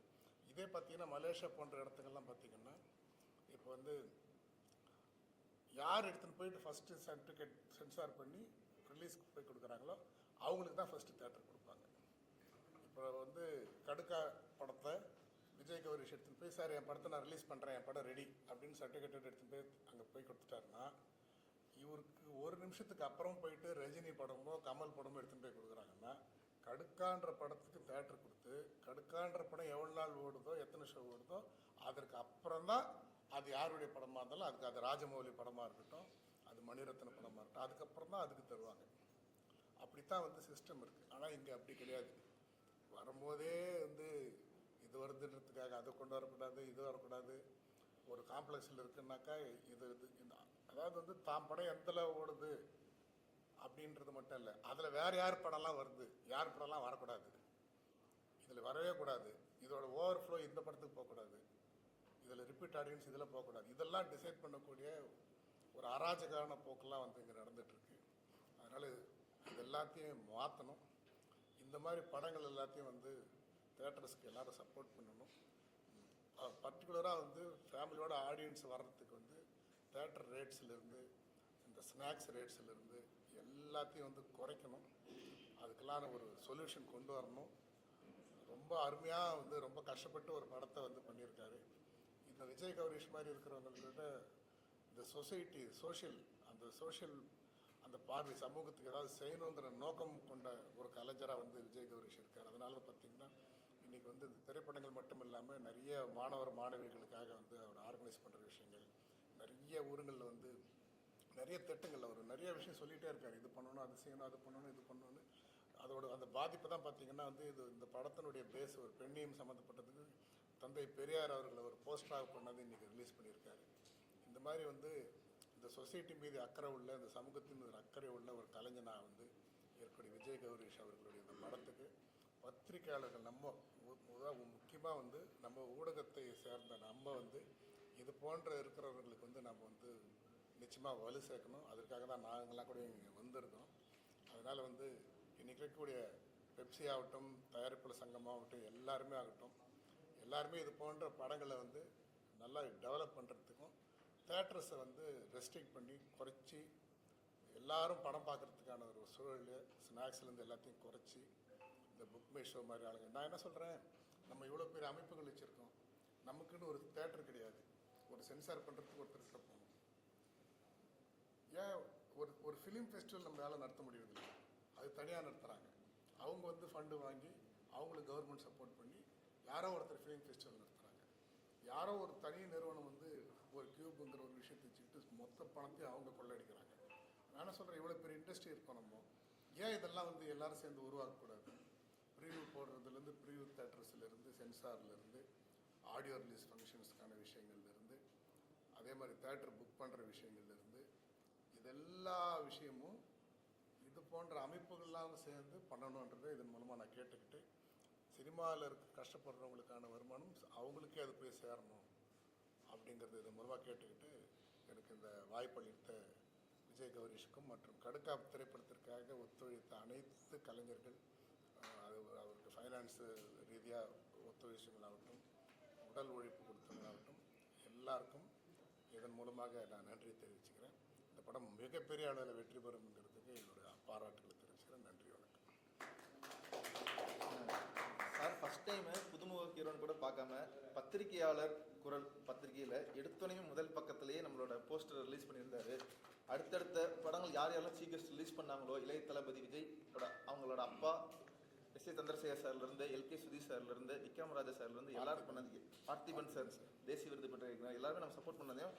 இதே பார்த்தீங்கன்னா மலேசியா போன்ற இடத்துக்கெல்லாம் பார்த்தீங்கன்னா இப்போ வந்து யார் எடுத்துன்னு போயிட்டு ஃபஸ்ட்டு சர்டிஃபிகேட் சென்சார் பண்ணி ரிலீஸ்க்கு போய் கொடுக்குறாங்களோ அவங்களுக்கு தான் ஃபஸ்ட்டு தேட்டர் கொடுப்பாங்க. இப்போ வந்து கடுக்கா படத்தை விஜய் கௌரிஷ் எடுத்துன்னு போய், சார் என் படத்தை நான் ரிலீஸ் பண்ணுறேன், என் படம் ரெடி அப்படின்னு சர்டிஃபிகேட் எடுத்துன்னு போய் அங்கே போய் கொடுத்துட்டாருன்னா, இவருக்கு ஒரு நிமிஷத்துக்கு அப்புறம் போயிட்டு ரஜினி படமோ கமல் படமோ எடுத்துன்னு போய் கொடுக்குறாங்கன்னா, கடுக்கான்ற படத்துக்கு தேட்டர் கொடுத்து கடுக்கான்ற படம் எவ்வளோ நாள் ஓடுதோ, எத்தனை ஷோ ஓடுதோ, அதற்கு அப்புறம் தான் அது யாருடைய படமாக இருந்தாலும், அதுக்கு அது ராஜமௌலி படமாக இருக்கட்டும், அது மணிரத்ன படமாக இருக்கட்டும், அதுக்கப்புறம் தான் அதுக்கு தருவாங்க. அப்படித்தான் வந்து சிஸ்டம் இருக்குது. ஆனால் இங்கே அப்படி கிடையாது. வரும்போதே வந்து இது வருதுன்றதுக்காக அதை கொண்டு வரக்கூடாது, இது வரக்கூடாது. ஒரு காம்ப்ளெக்ஸில் இருக்குன்னாக்கா அதாவது வந்து தான் படம் எந்தளவு ஓடுது அப்படின்றது மட்டும் இல்லை, அதில் வேறு யார் படம்லாம் வருது, யார் படம்லாம் வரக்கூடாது, இதில் வரவே கூடாது, இதோட ஓவர் ஃப்ளோ இந்த படத்துக்கு போகக்கூடாது, இதில் ரிப்பீட் ஆடியன்ஸ் இதில் போகக்கூடாது, இதெல்லாம் டிசைட் பண்ணக்கூடிய ஒரு அராஜகான போக்கெல்லாம் வந்து இங்கே நடந்துகிட்ருக்கு. அதனால் இது எல்லாத்தையும் மாற்றணும். இந்த மாதிரி படங்கள் எல்லாத்தையும் வந்து தேட்டர்ஸ்க்கு எல்லோரும் சப்போர்ட் பண்ணணும். பர்டிகுலராக வந்து ஃபேமிலியோட ஆடியன்ஸ் வர்றதுக்கு வந்து தேட்டர் ரேட்ஸ்லேருந்து இந்த ஸ்நாக்ஸ் ரேட்ஸ்லேருந்து எல்லாத்தையும் வந்து குறைக்கணும். அதுக்கெல்லாம் ஒரு சொல்யூஷன் கொண்டு வரணும். ரொம்ப அருமையாக வந்து ரொம்ப கஷ்டப்பட்டு ஒரு படத்தை வந்து பண்ணியிருக்காரு. இந்த விஜய் கௌரிஷ் மாதிரி இருக்கிறவங்கள்கிட்ட இந்த சொசைட்டி சோஷியல் அந்த பார்வை சமூகத்துக்கு ஏதாவது செய்யணுங்கிற நோக்கம் கொண்ட ஒரு கலைஞராக வந்து விஜய் கௌரிஷ் இருக்கார். அதனால பார்த்திங்கன்னா இன்றைக்கி வந்து இந்த திரைப்படங்கள் மட்டும் இல்லாமல் நிறைய மாணவிகளுக்காக வந்து அவர் ஆர்கனைஸ் பண்ணுற விஷயங்கள், நிறைய ஊருங்களில் வந்து நிறைய திட்டங்கள் அவர் நிறைய விஷயம் சொல்லிகிட்டே இருக்கார். இது பண்ணணும், அது செய்யணும், அது பண்ணணும், இது பண்ணணும்னு. அதோட அந்த பாதிப்பு தான் பார்த்திங்கன்னா வந்து இந்த படத்தினுடைய பேஸ் ஒரு பெண்ணியம் சம்மந்தப்பட்டதுக்கு தந்தை பெரியார் அவர்களை ஒரு போஸ்டராக கொண்டாந்து இன்றைக்கி ரிலீஸ் பண்ணியிருக்காரு. இந்த மாதிரி வந்து இந்த சொசைட்டி மீது அக்கறை உள்ள, இந்த சமூகத்தின் மீது அக்கறை உள்ள ஒரு கலைஞனாக வந்து இருக்கக்கூடிய விஜய் கௌரிஷ் அவர்களுடைய இந்த படத்துக்கு பத்திரிகையாளர்கள் முக்கியமாக வந்து நம்ம ஊடகத்தை சேர்ந்த நம்ம வந்து இது போன்ற இருக்கிறவர்களுக்கு வந்து நம்ம வந்து நிச்சயமாக வலு சேர்க்கணும். அதற்காக தான் நாங்கள்லாம் கூட இங்கே வந்திருக்கோம். அதனால் வந்து இன்றைக்கி இருக்கக்கூடிய பெப்சி ஆகட்டும், தயாரிப்பாளர் சங்கமாகட்டும், எல்லாருமே இது போன்ற படங்களை வந்து நல்லா டெவலப் பண்ணுறதுக்கும், தேட்டர்ஸை வந்து ரெஸ்ட்ரிக்ட் பண்ணி குறைச்சி எல்லாரும் படம் பார்க்குறதுக்கான ஒரு சூழல், ஸ்நாக்ஸ்லேருந்து எல்லாத்தையும் குறைச்சி இந்த புக் மை ஷோ மாதிரி ஆளுங்க. நான் என்ன சொல்கிறேன், நம்ம இவ்வளோ பெரிய அமைப்புகள் வச்சுருக்கோம், நமக்குன்னு ஒரு தேட்டர் கிடையாது. ஒரு சென்சார் பண்ணுறதுக்கு ஒருத்தர்கிட்ட போகணும். ஏன் ஒரு ஃபிலிம் ஃபெஸ்டிவல் நம்மளால் நடத்த முடியறதில்லை, அது தனியாக நடத்துகிறாங்க. அவங்க வந்து ஃபண்டு வாங்கி அவங்களுக்கு கவர்மெண்ட் சப்போர்ட் பண்ணி யாரோ ஒருத்தர் ஃபிலிம் ஃபெஸ்டிவல் நடத்துகிறாங்க. யாரோ ஒரு தனி நிறுவனம் வந்து ஒரு கியூபுங்கிற ஒரு விஷயத்தை வச்சுக்கிட்டு மொத்த பணத்தையும் அவங்க கொள்ளடிக்கிறாங்க. நான் என்ன சொல்கிறேன், இவ்வளோ பெரிய இண்டஸ்ட்ரி இருக்கோம் நம்ம, ஏன் இதெல்லாம் வந்து எல்லோரும் சேர்ந்து உருவாக்கக்கூடாது? ப்ரீவியூ போடுறதுலேருந்து, ப்ரீவியூ தேட்டர்ஸ்லேருந்து, சென்சார்லேருந்து, ஆடியோ ரிலீஸ் ஃபங்க்ஷன்ஸ்க்கான விஷயங்கள்லேருந்து, அதே மாதிரி தேட்டர் புக் பண்ணுற விஷயங்கள்லேருந்து, இதெல்லா விஷயமும் இது போன்ற அமைப்புகள்லாம் சேர்ந்து பண்ணணுன்றதை இதன் மூலமாக நான் கேட்டுக்கிட்டு, சினிமாவில் கஷ்டப்படுறவங்களுக்கான வருமானம் அவங்களுக்கே அது போய் சேரணும் அப்படிங்கிறது இதன் மூலமாக கேட்டுக்கிட்டு எனக்கு எனக்கு இந்த வாய்ப்பளித்த விஜய் கௌரீஷுக்கும் மற்றும் கடுக்காப் திரைப்படத்திற்காக ஒத்துழைத்த அனைத்து கலைஞர்கள், அவருக்கு ஃபைனான்ஸு ரீதியாக ஒத்துழைச்சவங்களாகட்டும், உடல் உழைப்பு கொடுத்தவங்களாகட்டும், எல்லாருக்கும் இதன் மூலமாக நான் நன்றி தெரிவிச்சுக்கிறேன். இந்த படம் மிகப்பெரிய அளவில் வெற்றி பெறும்ங்கிறதுக்கு என்னுடைய பாராட்டுகளை தெரிவிச்சுக்கிறேன். நன்றி, வணக்கம். சார் ஃபர்ஸ்ட் டைமு புதுமுக ஹீரோன்னு கூட பார்க்காம பத்திரிகையாளர் குரல் பத்திரிகையில் எடுத்தோனையும் முதல் பக்கத்திலேயே நம்மளோட போஸ்டர் ரிலீஸ் பண்ணியிருந்தாரு. அடுத்தடுத்த படங்கள் யார் யாரெல்லாம் சீக்கிரம் ரிலீஸ் பண்ணாங்களோ, இளைய தளபதி விஜய் அவங்களோட அப்பா எஸ்.ஏ. சந்திரசேகர் சார்லேருந்து, எல்.கே. சுதீஷ் சார்லேருந்து, விக்ரம் ராஜா சார்லேருந்து எல்லாரும் பண்ணது, பார்த்திபன் சார் தேசிய விருது பெற்ற எல்லாருமே நம்ம சப்போர்ட் பண்ணதையும்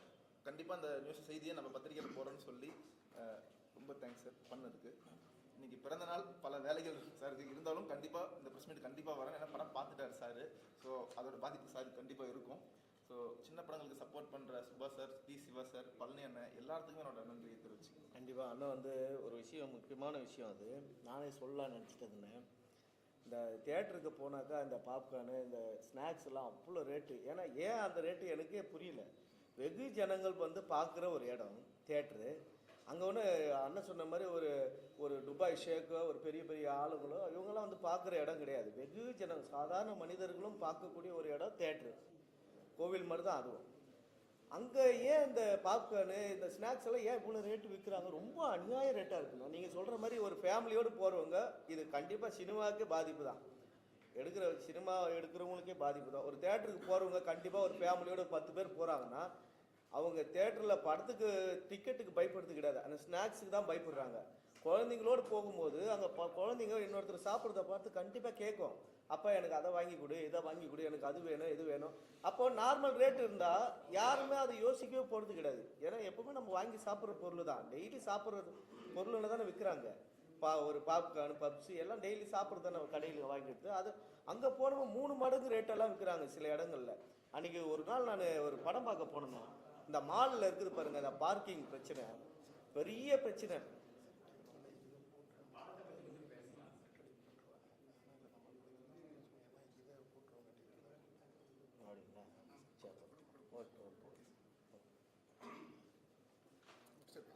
கண்டிப்பாக அந்த நியூஸ் செய்தியை நம்ம பத்திரிகையில் போகிறோன்னு சொல்லி ரொம்ப தேங்க்ஸ் சார் பண்ணதுக்கு. இன்னைக்கு பிறந்த நாள், பல வேலைகள் சார் இருந்தாலும் கண்டிப்பாக இந்த ப்ரெஸ் மீட் கண்டிப்பாக வரேன். ஏன்னா படம் பார்த்துட்டாரு சார். ஸோ அதோட பாதிப்பு சார் கண்டிப்பாக இருக்கும். ஸோ சின்ன படங்களுக்கு சப்போர்ட் பண்ணுற Subha sir, T Siva sir, Palani அண்ணன் எல்லாத்துக்குமே என்னோட நன்றியை தெரிவிச்சு. கண்டிப்பாக அண்ணன் வந்து ஒரு விஷயம், முக்கியமான விஷயம் அது நானே சொல்லலாம்னு நினச்சிட்டதுன்னு, இந்த தியேட்டருக்கு போனாக்கா இந்த பாப்கார்னு இந்த ஸ்நாக்ஸ் எல்லாம் அவ்வளோ ரேட்டு. ஏன்னா ஏன் அந்த ரேட்டு எனக்கே புரியல. வெகு ஜனங்கள் வந்து பார்க்குற ஒரு இடம் தியேட்ரு. அங்கே ஒன்று அண்ணன் சொன்ன மாதிரி ஒரு துபாய் ஷேக்கோ, ஒரு பெரிய பெரிய ஆளுங்களோ இவங்கெல்லாம் வந்து பார்க்குற இடம் கிடையாது. வெகு ஜனங்கள், சாதாரண மனிதர்களும் பார்க்கக்கூடிய ஒரு இடம் தியேட்ரு. கோவில் மாதிரி தான் அதுவும். அங்கே ஏன் இந்த பாப்கார்னு இந்த ஸ்நாக்ஸ் எல்லாம் ஏன் இவ்வளோ ரேட்டு விற்கிறாங்க? ரொம்ப அநியாய ரேட்டாக இருக்குங்க. நீங்கள் சொல்கிற மாதிரி ஒரு ஃபேமிலியோடு போகிறவங்க இது கண்டிப்பாக சினிமாவுக்கே பாதிப்பு தான். சினிமா எடுக்கிறவங்களுக்கே பாதிப்பு தான். ஒரு தேட்டருக்கு போகிறவங்க கண்டிப்பாக ஒரு ஃபேமிலியோட 10 பேர் போகிறாங்கன்னா அவங்க தேட்டரில் படத்துக்கு டிக்கெட்டுக்கு பயப்படுறது கிடையாது, அந்த ஸ்நாக்ஸுக்கு தான் பயப்படுறாங்க. குழந்தைங்களோடு போகும்போது அங்கே குழந்தைங்க இன்னொருத்தர் சாப்பிட்றத பார்த்து கண்டிப்பாக கேட்கும், அப்பா எனக்கு அதை வாங்கி கொடு, இதை வாங்கி கொடு, எனக்கு அது வேணும் இது வேணும். அப்போ நார்மல் ரேட் இருந்தால் யாருமே அதை யோசிக்கவே போகிறது கிடையாது. ஏன்னா எப்பவுமே நம்ம வாங்கி சாப்பிட்ற பொருள் தான், டெய்லி சாப்பிட்ற பொருளில் தானே விற்கிறாங்க. ஒரு பாப்கார்ன், பப்ஸு எல்லாம் டெய்லி சாப்பிட்றது தானே கடையில் வாங்கிட்டு. அது அங்கே போனவங்க 3 மடங்கு ரேட்டெல்லாம் விற்கிறாங்க சில இடங்களில். அன்றைக்கி ஒரு நாள் நான் ஒரு படம் பார்க்க போனேன்னா, இந்த மாலில் இருக்குது பாருங்கள், அந்த பார்க்கிங் பிரச்சனை பெரிய பிரச்சனை.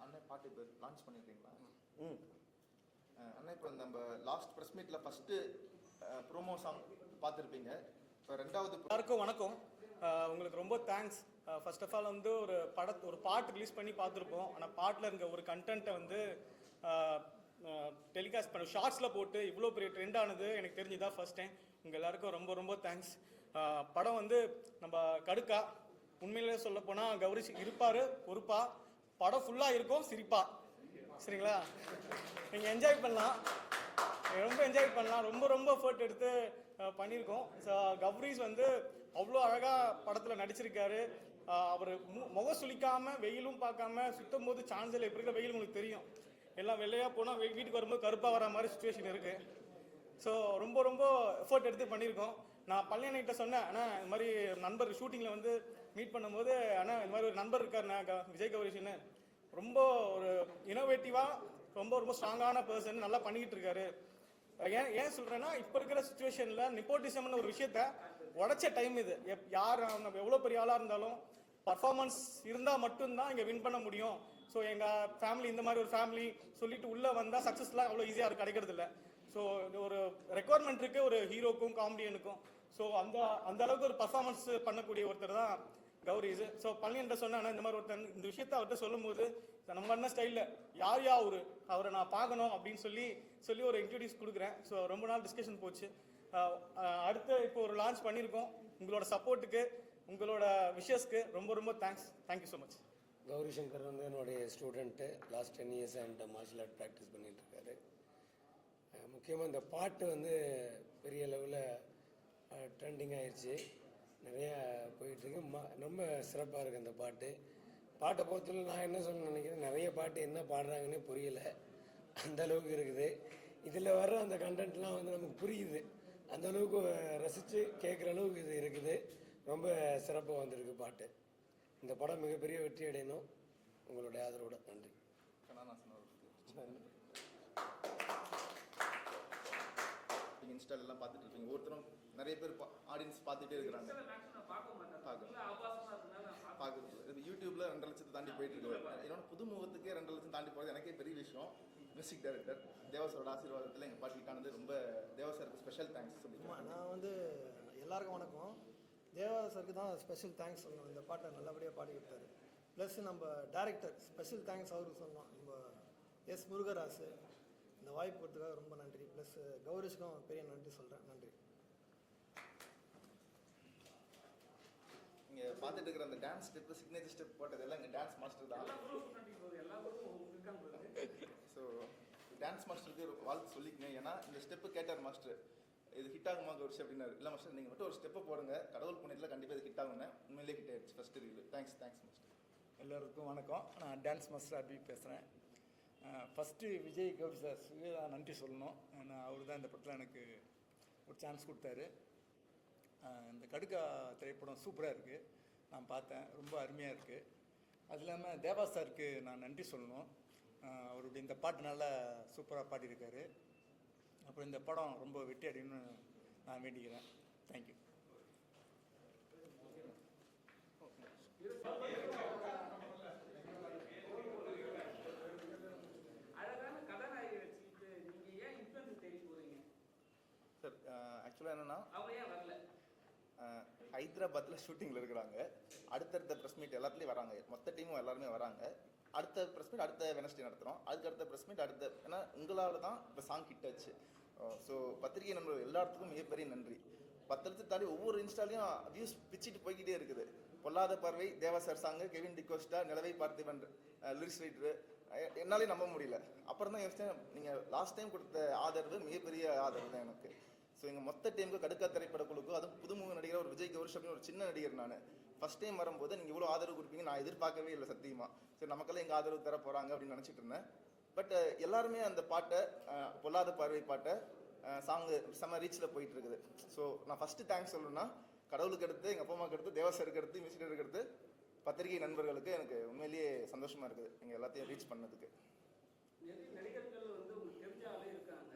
அண்ணன் பாட்டு இப்போ லான்ச் பண்ணியிருக்கீங்களா? அண்ணா இப்போ நம்ம லாஸ்ட் ப்ரெஸ் மீட்டில் ஃபஸ்ட்டு ப்ரோமோ சாங் பார்த்துருப்பீங்க. இப்போ ரெண்டாவது எல்லாருக்கும் வணக்கம். உங்களுக்கு ரொம்ப தேங்க்ஸ். ஃபர்ஸ்ட் ஆஃப் ஆல் வந்து ஒரு பாட்டு ரிலீஸ் பண்ணி பார்த்துருப்போம். ஆனால் பாட்டில் இருக்க ஒரு கண்டென்ட்டை வந்து டெலிகாஸ்ட் பண்ண ஷார்ட்ஸில் போட்டு இவ்வளோ பெரிய ட்ரெண்ட் ஆனது எனக்கு தெரிஞ்சுதான் ஃபர்ஸ்ட் டைம். உங்கள் எல்லாருக்கும் ரொம்ப ரொம்ப தேங்க்ஸ். படம் வந்து நம்ம கடுக்கா, உண்மையிலே சொல்ல போனால் கௌரிஷ் இருப்பார் பொறுப்பா, படம் ஃபுல்லாக இருக்கும் சிரிப்பா. சரிங்களா? நீங்கள் என்ஜாய் பண்ணலாம், ரொம்ப என்ஜாய் பண்ணலாம். ரொம்ப ரொம்ப எஃபர்ட் எடுத்து பண்ணியிருக்கோம். கௌரிஷ் வந்து அவ்வளோ அழகாக படத்தில் நடிச்சிருக்காரு. அவர் முகம் சுளிக்காமல் வெயிலும் பார்க்காம சுத்தம் போது சான்ஸில் எப்படி இருக்கிற வெயில் உங்களுக்கு தெரியும். எல்லாம் வெள்ளையாக போனால் வீட்டுக்கு வரும்போது கருப்பாக வர மாதிரி சுச்சுவேஷன் இருக்குது. ஸோ ரொம்ப ரொம்ப எஃபர்ட் எடுத்து பண்ணியிருக்கோம். நான் பழனிகிட்ட சொன்னேன், ஆனால் இந்த மாதிரி நண்பர் ஷூட்டிங்கில் வந்து மீட் பண்ணும்போது, ஆனால் இந்த மாதிரி ஒரு நண்பர் இருக்கார் விஜய் கௌரிஷ்னு, ரொம்ப ஒரு இனோவேட்டிவாக ரொம்ப ரொம்ப ஸ்ட்ராங்கான பர்சன், நல்லா பண்ணிக்கிட்டு இருக்காரு. ஏன் சொல்கிறேன்னா, இப்போ இருக்கிற சுச்சுவேஷனில் நிப்போட்டிசம்னு ஒரு விஷயத்த உடைச்ச டைம் இது. யார் அவங்க எவ்வளோ பெரிய ஆளாக இருந்தாலும் பர்ஃபார்மன்ஸ் இருந்தால் மட்டும்தான் இங்கே வின் பண்ண முடியும். ஸோ எங்கள் ஃபேமிலி இந்த மாதிரி ஒரு ஃபேமிலி சொல்லிட்டு உள்ளே வந்தால் சக்ஸஸ்லாம் அவ்வளோ ஈஸியாக கிடைக்கிறது இல்லை. ஸோ ஒரு ரெக்குவயர்மெண்ட் இருக்குது ஒரு ஹீரோக்கும் காமெடியனுக்கும். ஸோ அந்த அளவுக்கு ஒரு பர்ஃபார்மன்ஸ் பண்ணக்கூடிய ஒருத்தர் தான் கௌரிஷ். ஸோ பழனின்ற சொன்னா இந்த மாதிரி ஒருத்தர் இந்த விஷயத்த அவர்கிட்ட சொல்லும்போது நம்ம என்ன ஸ்டைலில் யார் அவரை நான் பார்க்கணும் அப்படின்னு சொல்லி ஒரு இன்ட்ரடியூஸ் கொடுக்குறேன். ஸோ ரொம்ப நாள் டிஸ்கஷன் போச்சு. அடுத்து இப்போ ஒரு லான்ச் பண்ணியிருக்கோம். உங்களோட சப்போர்ட்டுக்கு, உங்களோட விஷஸ்க்கு ரொம்ப ரொம்ப thanks. Thank you so much. Gauri Shankar வந்து என்னுடைய student, last 10 years and martial art practice பண்ணிகிட்ருக்காரு. முக்கியமாக இந்த பாட்டு வந்து பெரிய லெவலில் ட்ரெண்டிங் ஆயிடுச்சு, நிறையா போயிட்டுருக்கு. ரொம்ப சிறப்பாக இருக்குது அந்த பாட்டை பொறுத்தவரை. நான் என்ன சொல்ல நினைக்கிறேன், நிறைய பாட்டு என்ன பாடுறாங்கன்னே புரியல, அந்த அளவுக்கு இருக்குது. இதில் வர்ற அந்த கண்டென்ட்லாம் வந்து நமக்கு புரியுது, அந்த அளவுக்கு ரசித்து கேட்குற அளவுக்கு இது இருக்குது. ரொம்ப சிறப்பாக வந்திருக்கு பாட்டு. இந்த படம் மிகப்பெரிய வெற்றி அடையணும். உங்களுடைய ஆதரவோட நன்றி. இன்ஸ்டால எல்லாம் பார்த்துட்டு இருப்பீங்க. ஒருத்தரும் நிறைய பேர் ஆடியன்ஸ் பார்த்துட்டே இருக்கிறாங்க. மேக்ஸிமம் பார்க்க மாட்டேன். பார்க்க ஆபாசமா இருக்கனால நான் பார்க்க பார்க்குறது யூடியூப்ல 2 லட்சத்தை தாண்டி போயிட்டு இருக்கு. என்னோட புதுமுகத்துக்கே 2 லட்சம் தாண்டி போகிறது எனக்கே பெரிய விஷயம். மியூசிக் டைரக்டர் தேவாசரோட ஆசீர்வாதத்தில் எங்கள் பாட்டு ஹிட்டானது. ரொம்ப தேவாசருக்கு ஸ்பெஷல் தேங்க்ஸ் சொல்லிக்கிறேன். நான் வந்து எல்லாருக்கும் வணக்கம். தேவா சருக்கு தான் ஸ்பெஷல் தேங்க்ஸ் சொல்லணும். இந்த பாட்டை நல்லபடியாக பாடி கொடுத்தாரு. ப்ளஸ் நம்ம டைரக்டர் ஸ்பெஷல் தேங்க்ஸ் அவருக்கு சொல்லணும். நம்ம எஸ் முருகராசு இந்த வாய்ப்பு கொடுத்ததுக்காக ரொம்ப நன்றி. ப்ளஸ் கௌரிஷ்க்கும் பெரிய நன்றி சொல்கிறேன். நன்றி. இங்கே பார்த்துட்டு இருக்கிற அந்த டான்ஸ் ஸ்டெப், சிக்னேச்சர் ஸ்டெப் போட்டதெல்லாம் எங்கள் டான்ஸ் மாஸ்டர் தான். எல்லா குரூப்பும் இருக்காங்க. ஸோ டான்ஸ் மாஸ்டருக்கு வாழ்த்து சொல்லிக்கங்க. ஏன்னா இந்த ஸ்டெப்பு கேட்டார் மாஸ்டர், இது ஹிட் ஆகுமா கௌரிஷ் அப்படின்னாரு. இல்லை மாஸ்டர் நீங்கள் மட்டும் ஒரு ஸ்டெப்பை போடுங்க, கடவுள் புண்ணியத்தில் கண்டிப்பாக இது ஹிட் ஆகுங்க. உண்மையிலே ஹிட் ஆயிடுச்சு ஃபஸ்ட்டு ரீல். Thanks master. எல்லோருக்கும் வணக்கம். நான் டான்ஸ் மாஸ்டர் அபி பேசுகிறேன். ஃபஸ்ட்டு விஜய் கௌரி சாருக்கு நான் நன்றி சொல்லணும். ஏன்னா அவர் தான் இந்த படத்தில் எனக்கு ஒரு சான்ஸ் கொடுத்தாரு. இந்த கடுக்கா திரைப்படம் சூப்பராக இருக்குது, நான் பார்த்தேன், ரொம்ப அருமையாக இருக்குது. அது இல்லாமல் தேவா சாருக்கு நான் நன்றி சொல்லணும். அவருடைய இந்த பாட்டு நல்லா சூப்பராக பாடியிருக்காரு. அப்புறம் இந்த படம் ரொம்ப வெற்றி அடையணும்னு நான் வேண்டிக்கிறேன். தேங்க்யூ. அழகான கதாநாயகி வச்சுக்கிட்டு நீங்க ஏன் இன்ஃப்ளூயன்ஸ் தேடி போறீங்க சார்? ஆக்சுவலாக என்னென்னா, அவங்க ஏன் வரல? ஹைதராபாத்தில் ஷூட்டிங்கில் இருக்கிறாங்க. அடுத்தடுத்த ப்ரெஸ் மீட் எல்லாத்துலேயும் வராங்க. மொத்த டீமும் எல்லாருமே வராங்க. அடுத்த ப்ரெஸ் மீட் அடுத்த வெனஸ்டே நடத்துகிறோம். அடுத்த ப்ரெஸ் மீட் அடுத்த, ஏன்னா உங்களால் தான் இப்போ சாங் ஹிட் ஆச்சு. ஸோ பத்திரிகை நண்பர்கள் எல்லாத்துக்கும் மிகப்பெரிய நன்றி. 10 லட்சம் தாண்டி ஒவ்வொரு இன்ஸ்டாலையும் வியூஸ் பிச்சுட்டு போய்கிட்டே இருக்குது. பொல்லாத பார்வை தேவா சார் சாங்கு, கெவின் டிகோஸ்டா, நிலவை பார்த்திபன் லிரிக்ஸ் ரைட்டரு, என்னாலே நம்ப முடியல. அப்புறம் தான் யோசிச்சேன், நீங்கள் லாஸ்ட் டைம் கொடுத்த ஆதரவு மிகப்பெரிய ஆதரவு தான் எனக்கு. ஸோ எங்கள் மொத்த டீமுக்கு, கடுக்கா திரைப்பட குழுக்கும், அதுவும் புதுமுக நடிகர் ஒரு விஜய் கௌரிஷ் அப்படின்னு ஒரு சின்ன நடிகர் நான். ஃபஸ்ட் டைம் வரும்போது நீங்கள் இவ்வளோ ஆதரவு கொடுப்பீங்க நான் எதிர்பார்க்கவே இல்லை சத்தியமாக. சரி, நமக்கெல்லாம் எங்கள் ஆதரவு தர போகிறாங்க அப்படின்னு நினச்சிட்டு இருந்தேன். பட் எல்லாருமே அந்த பாட்டை, பொல்லாத பார்வை பாட்டை சாங்கு செம்ம ரீச்சில் போயிட்டு இருக்குது. ஸோ நான் ஃபஸ்ட்டு தேங்க்ஸ் சொல்லணும்னா, கடவுளுக்கு அடுத்து, எங்கள் அப்பா அம்மாவுக்கு அடுத்து, தேவசருக்கு அடுத்து, மியூசிக் டைரக்டருக்கு அடுத்து பத்திரிகை நண்பர்களுக்கு எனக்கு உண்மையிலேயே சந்தோஷமாக இருக்குது எங்கள் எல்லாத்தையும் ரீச் பண்ணதுக்கு. நிறைய நடிகர்கள் வந்து உங்களுக்கு தெரிஞ்ச ஆளே இருக்காங்க.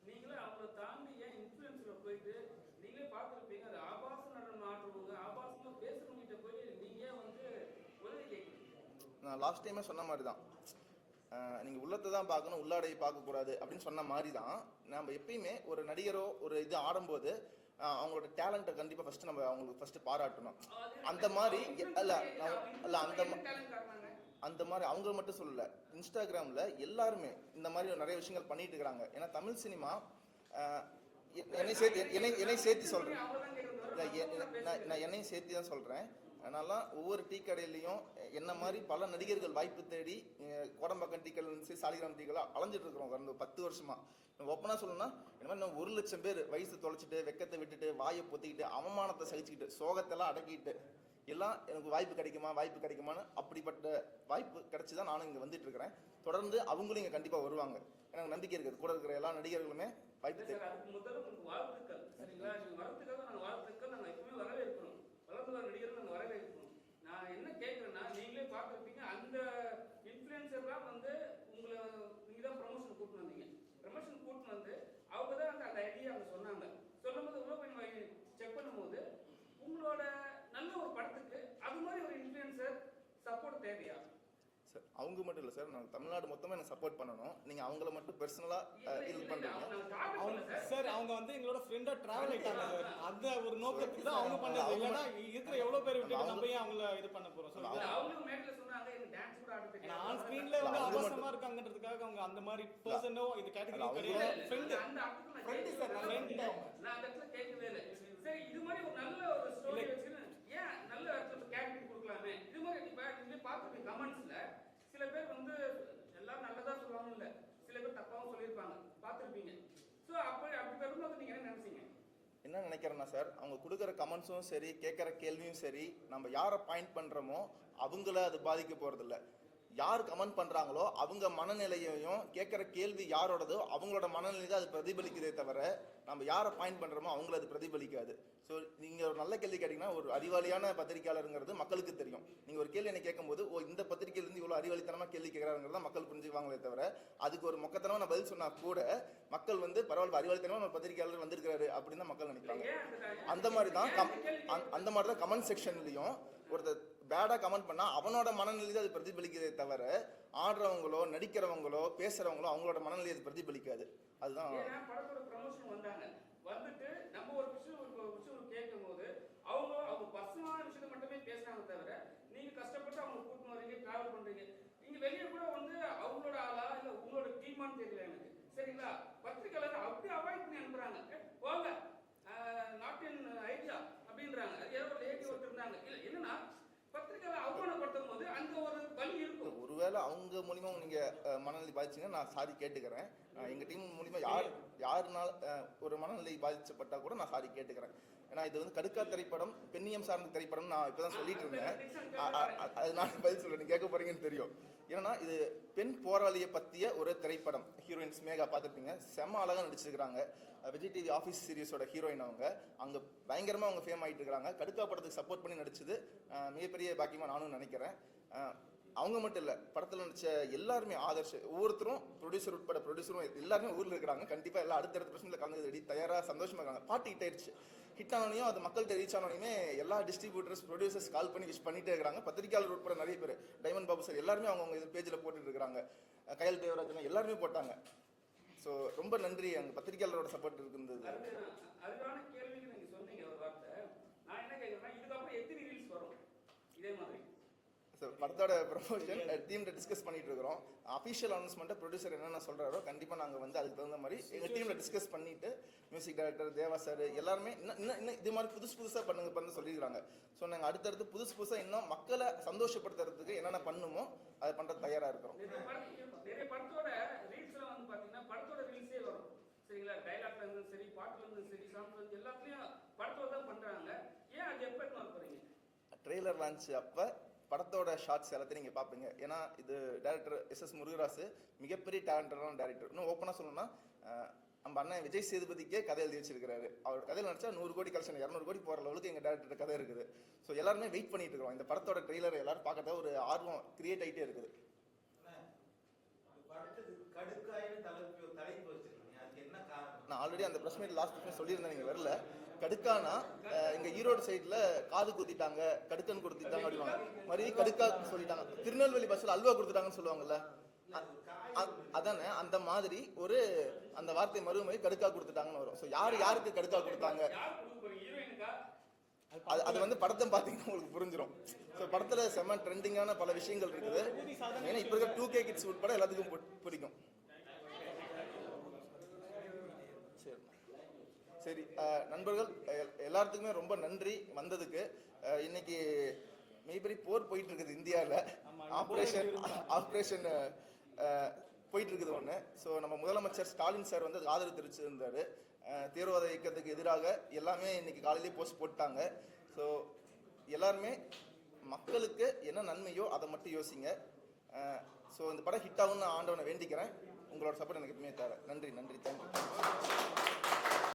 நீங்களே அவங்கள தாண்டி ஏன் இன்ஃப்ளூயன்ஸில் போயிட்டு நீங்களே பார்த்துருப்பீங்க, அது ஆபாச நடனம் ஆடுறவங்க, ஆபாசமாக பேசுறவங்கிட்ட போய் நீங்கள் ஏன் வந்து உதவி கேட்குறீங்க? நான் லாஸ்ட் டைமே சொன்ன மாதிரி தான், நீங்கள் உள்ளத்தை தான் பார்க்கணும், உள்ளாடையை பார்க்கக்கூடாது அப்படின்னு சொன்ன மாதிரி தான். நம்ம எப்பயுமே ஒரு நடிகரோ ஒரு இது ஆடும்போது அவங்களோட டேலண்ட்டை கண்டிப்பாக ஃபஸ்ட்டு நம்ம அவங்களுக்கு ஃபஸ்ட்டு பாராட்டணும். அந்த மாதிரி அந்த மாதிரி அவங்க மட்டும் சொல்லலை, இன்ஸ்டாகிராமில் எல்லாருமே இந்த மாதிரி நிறைய விஷயங்கள் பண்ணிட்டு இருக்கிறாங்க. ஏன்னா தமிழ் சினிமா, என்னை சேர்த்து சொல்கிறேன், நான் என்னையும் சேர்த்து தான் சொல்கிறேன். அதனாலாம் ஒவ்வொரு டீ கடையிலையும் என்ன மாதிரி பல நடிகர்கள் வாய்ப்பு தேடி கோடம்பாக்கம் டீ கடையில், சாலிகிராம் டீ கடை அலைஞ்சிட்டு இருக்கிறோம் கடந்த 10 வருஷமா. ஒப்பனா சொல்லணும்னா, இந்த மாதிரி நம்ம 1 லட்சம் பேர் வயசு தொலைச்சிட்டு, வெக்கத்தை விட்டுட்டு, வாயை பொத்திக்கிட்டு, அவமானத்தை சகிச்சுக்கிட்டு, சோகத்தெல்லாம் அடக்கிட்டு எல்லாம் எனக்கு வாய்ப்பு கிடைக்குமான்னு அப்படிப்பட்ட வாய்ப்பு கிடைச்சி தான் நானும் இங்கே வந்துட்டு இருக்கிறேன். தொடர்ந்து அவங்களும் இங்கே கண்டிப்பாக வருவாங்க, எனக்கு நம்பிக்கை இருக்குது. கூட இருக்கிற எல்லா நடிகர்களுமே வாய்ப்பு தேவை. அதுக்கு முதல்ல உங்களுக்கு வாழ்த்துக்கள், சரிங்களா? நீங்கள் வரத்துக்காக நாங்கள் வாழ்த்துக்கள் நாங்கள் எப்பவுமே வரவேற்கிறோம். வளர்ந்து வர நடிகர்கள் நாங்கள் வரவேற்கிறோம். நான் என்ன கேட்குறேன்னா, நீங்களே பார்த்துருப்பீங்க, அந்த இன்ஃப்ளூயன்சர்லாம் வந்து உங்களை நீங்கள் தான் ப்ரமோஷன் கூட்டின்னு வந்தீங்க. ப்ரமோஷன் கூட்டின்னு வந்து அவங்க தான் அந்த ஐடியா அவங்க சொன்னாங்க. சொல்லும்போது உள்ள போய் செக் பண்ணும்போது உங்களோட நல்ல ஒரு படத்துக்கு அது மாதிரி ஒரு இன்ஃப்ளூயன்சர் சப்போர்ட் தேவையா? சார் அவங்க மட்டும் இல்லை சார், நாங்கள் தமிழ்நாடு மொத்தமாக எனக்கு சப்போர்ட் பண்ணணும். நீங்கள் அவங்கள மட்டும் பர்சனலாக இது பண்ணுறீங்க சார். அவங்க வந்து எங்களோட ஃப்ரெண்டாக ட்ராவல் ஆகிட்டாங்க சார். அந்த ஒரு நோக்கத்துக்கு தான் அவங்க பண்ணது. இல்லைன்னா இருக்கிற எவ்வளோ பேர் விட்டுட்டு நம்ம ஏன் அவங்கள இது பண்ண போகிறோம் சார்? அவங்க மேட்ல சொன்னாங்க, எனக்கு டான்ஸ் கூட ஆட தெரியும். ஆன் ஸ்க்ரீன்ல வந்து அவசரமா இருக்காங்கன்றதுக்காக அவங்க அந்த மாதிரி பர்சனோ இது கேட்டகரி கிடையாது. ஃப்ரெண்ட் அந்த அர்த்தத்துல ஃப்ரெண்ட் சார், ஃப்ரெண்ட். நான் அந்த இடத்துல கேட்கவே இல்லை. சரி, இது மாதிரி ஒரு நல்ல ஒரு ஸ்டோரி வச்சுன்னு ஏன் நல்ல இடத்துல கேட்டகரி கொடுக்கலாமே? இது மாதிரி நீங்க பார்த்துருப்பீங்க கமெண்ட்ஸ்ல சில பேர் வந்து எல்லாரும் நல்லதா சொல்லுவாங்க, இல்ல சில பேர் தப்பாவும் சொல்லியிருப்பாங்க, பார்த்துருப்பீங்க. ஸோ அப்படி வரும்போது நீங்க என்ன நினைச்சீங்க? என்ன நினைக்கிறேன்னா சார், அவங்க கொடுக்குற கமெண்ட்ஸும் சரி, கேட்குற கேள்வியும் சரி, நம்ம யாரை பாயிண்ட் பண்ணுறோமோ அவங்கள அது பாதிக்க போகிறதில்ல. யார் கமெண்ட் பண்ணுறாங்களோ அவங்க மனநிலையையும் கேட்குற கேள்வி யாரோடதோ அவங்களோட மனநிலை தான் அது பிரதிபலிக்குதே தவிர நம்ம யாரை பாயிண்ட் பண்ணுறோமோ அவங்கள அது பிரதிபலிக்காது. ஸோ நீங்கள் ஒரு நல்ல கேள்வி கேட்டிங்கன்னா, ஒரு அறிவாளியான பத்திரிகையாளருங்கிறது மக்களுக்கு தெரியும். நீங்கள் ஒரு கேள்வி என்ன கேட்கும்போது, இந்த பத்திரிகையிலேருந்து இவ்வளோ அறிவாளித்தனமாக கேள்வி கேட்குறாங்கிறத மக்கள் புரிஞ்சுக்குவாங்களே தவிர, அதுக்கு ஒரு மொக்கத்தனமாக நான் பதில் சொன்னால் கூட மக்கள் வந்து பரவாயில்ல அறிவாளித்தனமாக ஒரு பத்திரிகையாளர் வந்திருக்காரு அப்படின்னு தான் மக்கள் நினைக்கிறாங்க. அந்த மாதிரி தான் கமெண்ட் செக்ஷன்லையும் ஒருத்தர் பேடாக கமெண்ட் பண்ணால் அவனோட மனநிலை அது பிரதிபலிக்கிறதே தவிர ஆடுறவங்களோ நடிக்கிறவங்களோ பேசுகிறவங்களோ அவங்களோட மனநிலை அது பிரதிபலிக்காது. அதுதான் படத்தோட ப்ரமோஷன் வந்தாங்க, வந்துட்டு நம்ம ஒரு விஷயம் கேட்கும் போது அவங்க பர்சனலான விஷயத்தை மட்டுமே பேசுறாங்க தவிர, நீங்க கஷ்டப்பட்டு அவங்க கூட்டின்னு வரீங்க, டிராவல் பண்றீங்க, நீங்க வெளியே கூட வந்து அவங்களோட ஆளா இல்ல உங்களோட டீமான்னு தெரியல எனக்கு. சரிங்களா? பத்திரிகையாளர் அப்படி அவாய்ட் பண்ணி அனுப்புறாங்க. போங்க நாட் இன் ஐடியா அப்படின்றாங்க. அது ஏதோ லேடி ஒருத்தர் இருந்தாங்க. இல்ல என்னன்னா பத்திரிகையாளர் அவமானப்படுத்தும் போது அங்க ஒரு வலி இருக்கும். ஒருவேளை அவங்க மூலியமா நீங்க மனநிலை பாதிச்சீங்கன்னா நான் சாரி கேட்டுக்கிறேன். எங்க டீம் மூலியமா யாருனால ஒரு மனநிலை பாதிக்கப்பட்டா கூட நான் சாரி கேட்டுக்கிறேன். ஏன்னா இது வந்து கடுக்கா திரைப்படம் பெண்ணியம் சார்ந்த திரைப்படம் நான் இப்பதான் சொல்லிட்டு இருந்தேன். அது நான் பதில் சொல்றேன், நீங்க கேட்க போறீங்கன்னு தெரியும். ஏன்னா இது பெண் போராளியை பற்றிய ஒரு திரைப்படம். ஹீரோயின்ஸ் மேகா பார்த்துருப்பீங்க, செம்ம அழகாக நடிச்சிருக்கிறாங்க. விஜய் டிவி ஆஃபீஸ் சீரிஸோட ஹீரோயின் அவங்க அங்கே பயங்கரமாக அவங்க ஃபேம் ஆகிட்டு இருக்கிறாங்க. கடுக்கா படத்துக்கு சப்போர்ட் பண்ணி நடிச்சது மிகப்பெரிய பாக்கியமாக நானும் நினைக்கிறேன். அவங்க மட்டும் இல்லை, படத்தில் நடிச்ச எல்லாருமே ஆதர்ஷ் ஒவ்வொருத்தரும் ப்ரொடியூசர் உட்பட ப்ரொடியூசரும் எல்லாருமே ஊரில் இருக்கிறாங்க. கண்டிப்பாக எல்லாம் அடுத்தடுத்த பிரச்சனையில் கலந்து ரெடி தயாராக சந்தோஷமாக இருக்காங்க. பாட்டு ஹிட் ஆயிடுச்சு. ஹிட் ஆனோனையும் அது மக்கள்கிட்ட ரீச் ஆனோனையுமே எல்லா டிஸ்ட்ரிபியூட்டர்ஸ் ப்ரொடியூசர்ஸ் கால் பண்ணி விஷ் பண்ணிட்டே இருக்கிறாங்க. பத்திரிகையாளர் உட்பட நிறைய பேர், டைமண்ட் பாபு சார் எல்லாருமே அவங்க இது பேஜில் போட்டுட்டு இருக்கிறாங்க. கயல் தேவராஜன் எல்லாருமே போட்டாங்க. ஸோ ரொம்ப நன்றி, அங்கே பத்திரிகையாளரோட சப்போர்ட் இருந்தது. அதுக்கான கேள்விக்கு நீங்க சொன்னீங்க ஒரு வார்த்தை. நான் என்ன கேட்குறேன்னா, இதுக்கப்புறம் எத்தனை ரீல்ஸ் வரும் இதே மாதிரி? சார் படத்தோட ப்ரொமோஷன் டீமில் டிஸ்கஸ் பண்ணிட்டு இருக்கிறோம். அஃபிஷியல் அனௌன்ஸ்மெண்ட்டை ப்ரொடியூசர் என்னென்ன சொல்கிறாரோ கண்டிப்பாக நாங்கள் வந்து அதுக்கு தகுந்த மாதிரி எங்கள் டீமில் டிஸ்கஸ் பண்ணிவிட்டு மியூசிக் டைரக்டர் தேவா சார் எல்லாருமே இன்னும் இது மாதிரி புதுசாக பண்ணுங்க சொல்லியிருக்காங்க. ஸோ நாங்கள் அடுத்தடுத்து புதுசாக இன்னும் மக்களை சந்தோஷப்படுத்துறதுக்கு என்னென்ன பண்ணுமோ அதை பண்ணுற தயாராக இருக்கிறோம். நிறைய படத்தோட ரீல்ஸ்லாம் வந்து பார்த்தீங்கன்னா படத்தோட ரீல்ஸே வரும். சரிங்களா? டைலாக்ல இருந்தும் சரி, பாட்டுல இருந்தும் சரி, சாங்ஸ்ல இருந்து எல்லாத்துலேயும் படத்தோட தான் பண்ணுறாங்க. ஏன் அது எப்போ போகிறீங்க? ட்ரெய்லர் லான்ச் அப்போ படத்தோட ஷார்ட்ஸ் எல்லாத்தையும் நீங்கள் பார்ப்பீங்க. ஏன்னா இது டேரக்டர் எஸ் முருகராசு மிகப்பெரிய டேலண்டடான டேரக்டர். இன்னும் ஓப்பனாக சொல்லணும்னா நம்ம அண்ணன் விஜய் சேதுபதிக்கே கதை எழுதி வச்சிருக்காரு. அவர் கதையில் நடிச்சா 100 கோடி கலெக்ஷன் 200 கோடி போகிற அளவுக்கு எங்கள் டேரக்டர் கதை இருக்குது. ஸோ எல்லாருமே வெயிட் பண்ணிட்டு இருக்கோம். இந்த படத்தோட ட்ரெய்லர் எல்லாரும் பார்க்கறத ஒரு ஆர்வம் கிரியேட் ஆகிட்டே இருக்குது. நான் ஆல்ரெடி அந்த ப்ரெஸ் மீட் லாஸ்ட் டைம் சொல்லியிருந்தேன், நீங்கள் வரல. கடுக்கானா எங்க ஈரோடு சைட்ல காது குத்திட்டாங்க, கடுக்கன் கொடுத்துட்டாங்க அப்படிவாங்க. மாதிரி கடுக்கா சொல்லிட்டாங்க. திருநெல்வேலி பஸ்ல அல்வா கொடுத்துட்டாங்கன்னு சொல்லுவாங்கல்ல, அதானே அந்த மாதிரி ஒரு அந்த வார்த்தை மறுமை கடுக்கா கொடுத்துட்டாங்கன்னு வரும். ஸோ யாருக்கு கடுக்கா கொடுத்தாங்க அது வந்து படத்தை பார்த்தீங்கன்னா உங்களுக்கு புரிஞ்சிடும். ஸோ படத்துல செம்ம ட்ரெண்டிங்கான பல விஷயங்கள் இருக்குது. ஏன்னா இப்போ இருக்க 2K கிட்ஸ் உட்பட எல்லாத்துக்கும் பிடிக்கும். சரி நண்பர்கள் எல்லாத்துக்குமே ரொம்ப நன்றி வந்ததுக்கு. இன்னைக்கு மிகப்பெரிய போர் போயிட்டு இருக்குது இந்தியாவில். ஆப்ரேஷன் போயிட்டு இருக்குது ஒன்று. ஸோ நம்ம முதலமைச்சர் ஸ்டாலின் சார் வந்து அதுக்கு ஆதரவு தெரிவிச்சிருந்தாரு. தீவிரவாத இயக்கத்துக்கு எதிராக எல்லாமே இன்னைக்கு காலையிலேயே போஸ்ட் போட்டாங்க. ஸோ எல்லாருமே மக்களுக்கு என்ன நன்மையோ அதை மட்டும் யோசிங்க. ஸோ இந்த படம் ஹிட் ஆகும்னு ஆண்டவனை வேண்டிக்கிறேன். உங்களோட சப்போர்ட் எனக்கு எப்பவுமே தேவை. நன்றி, தேங்க்யூ.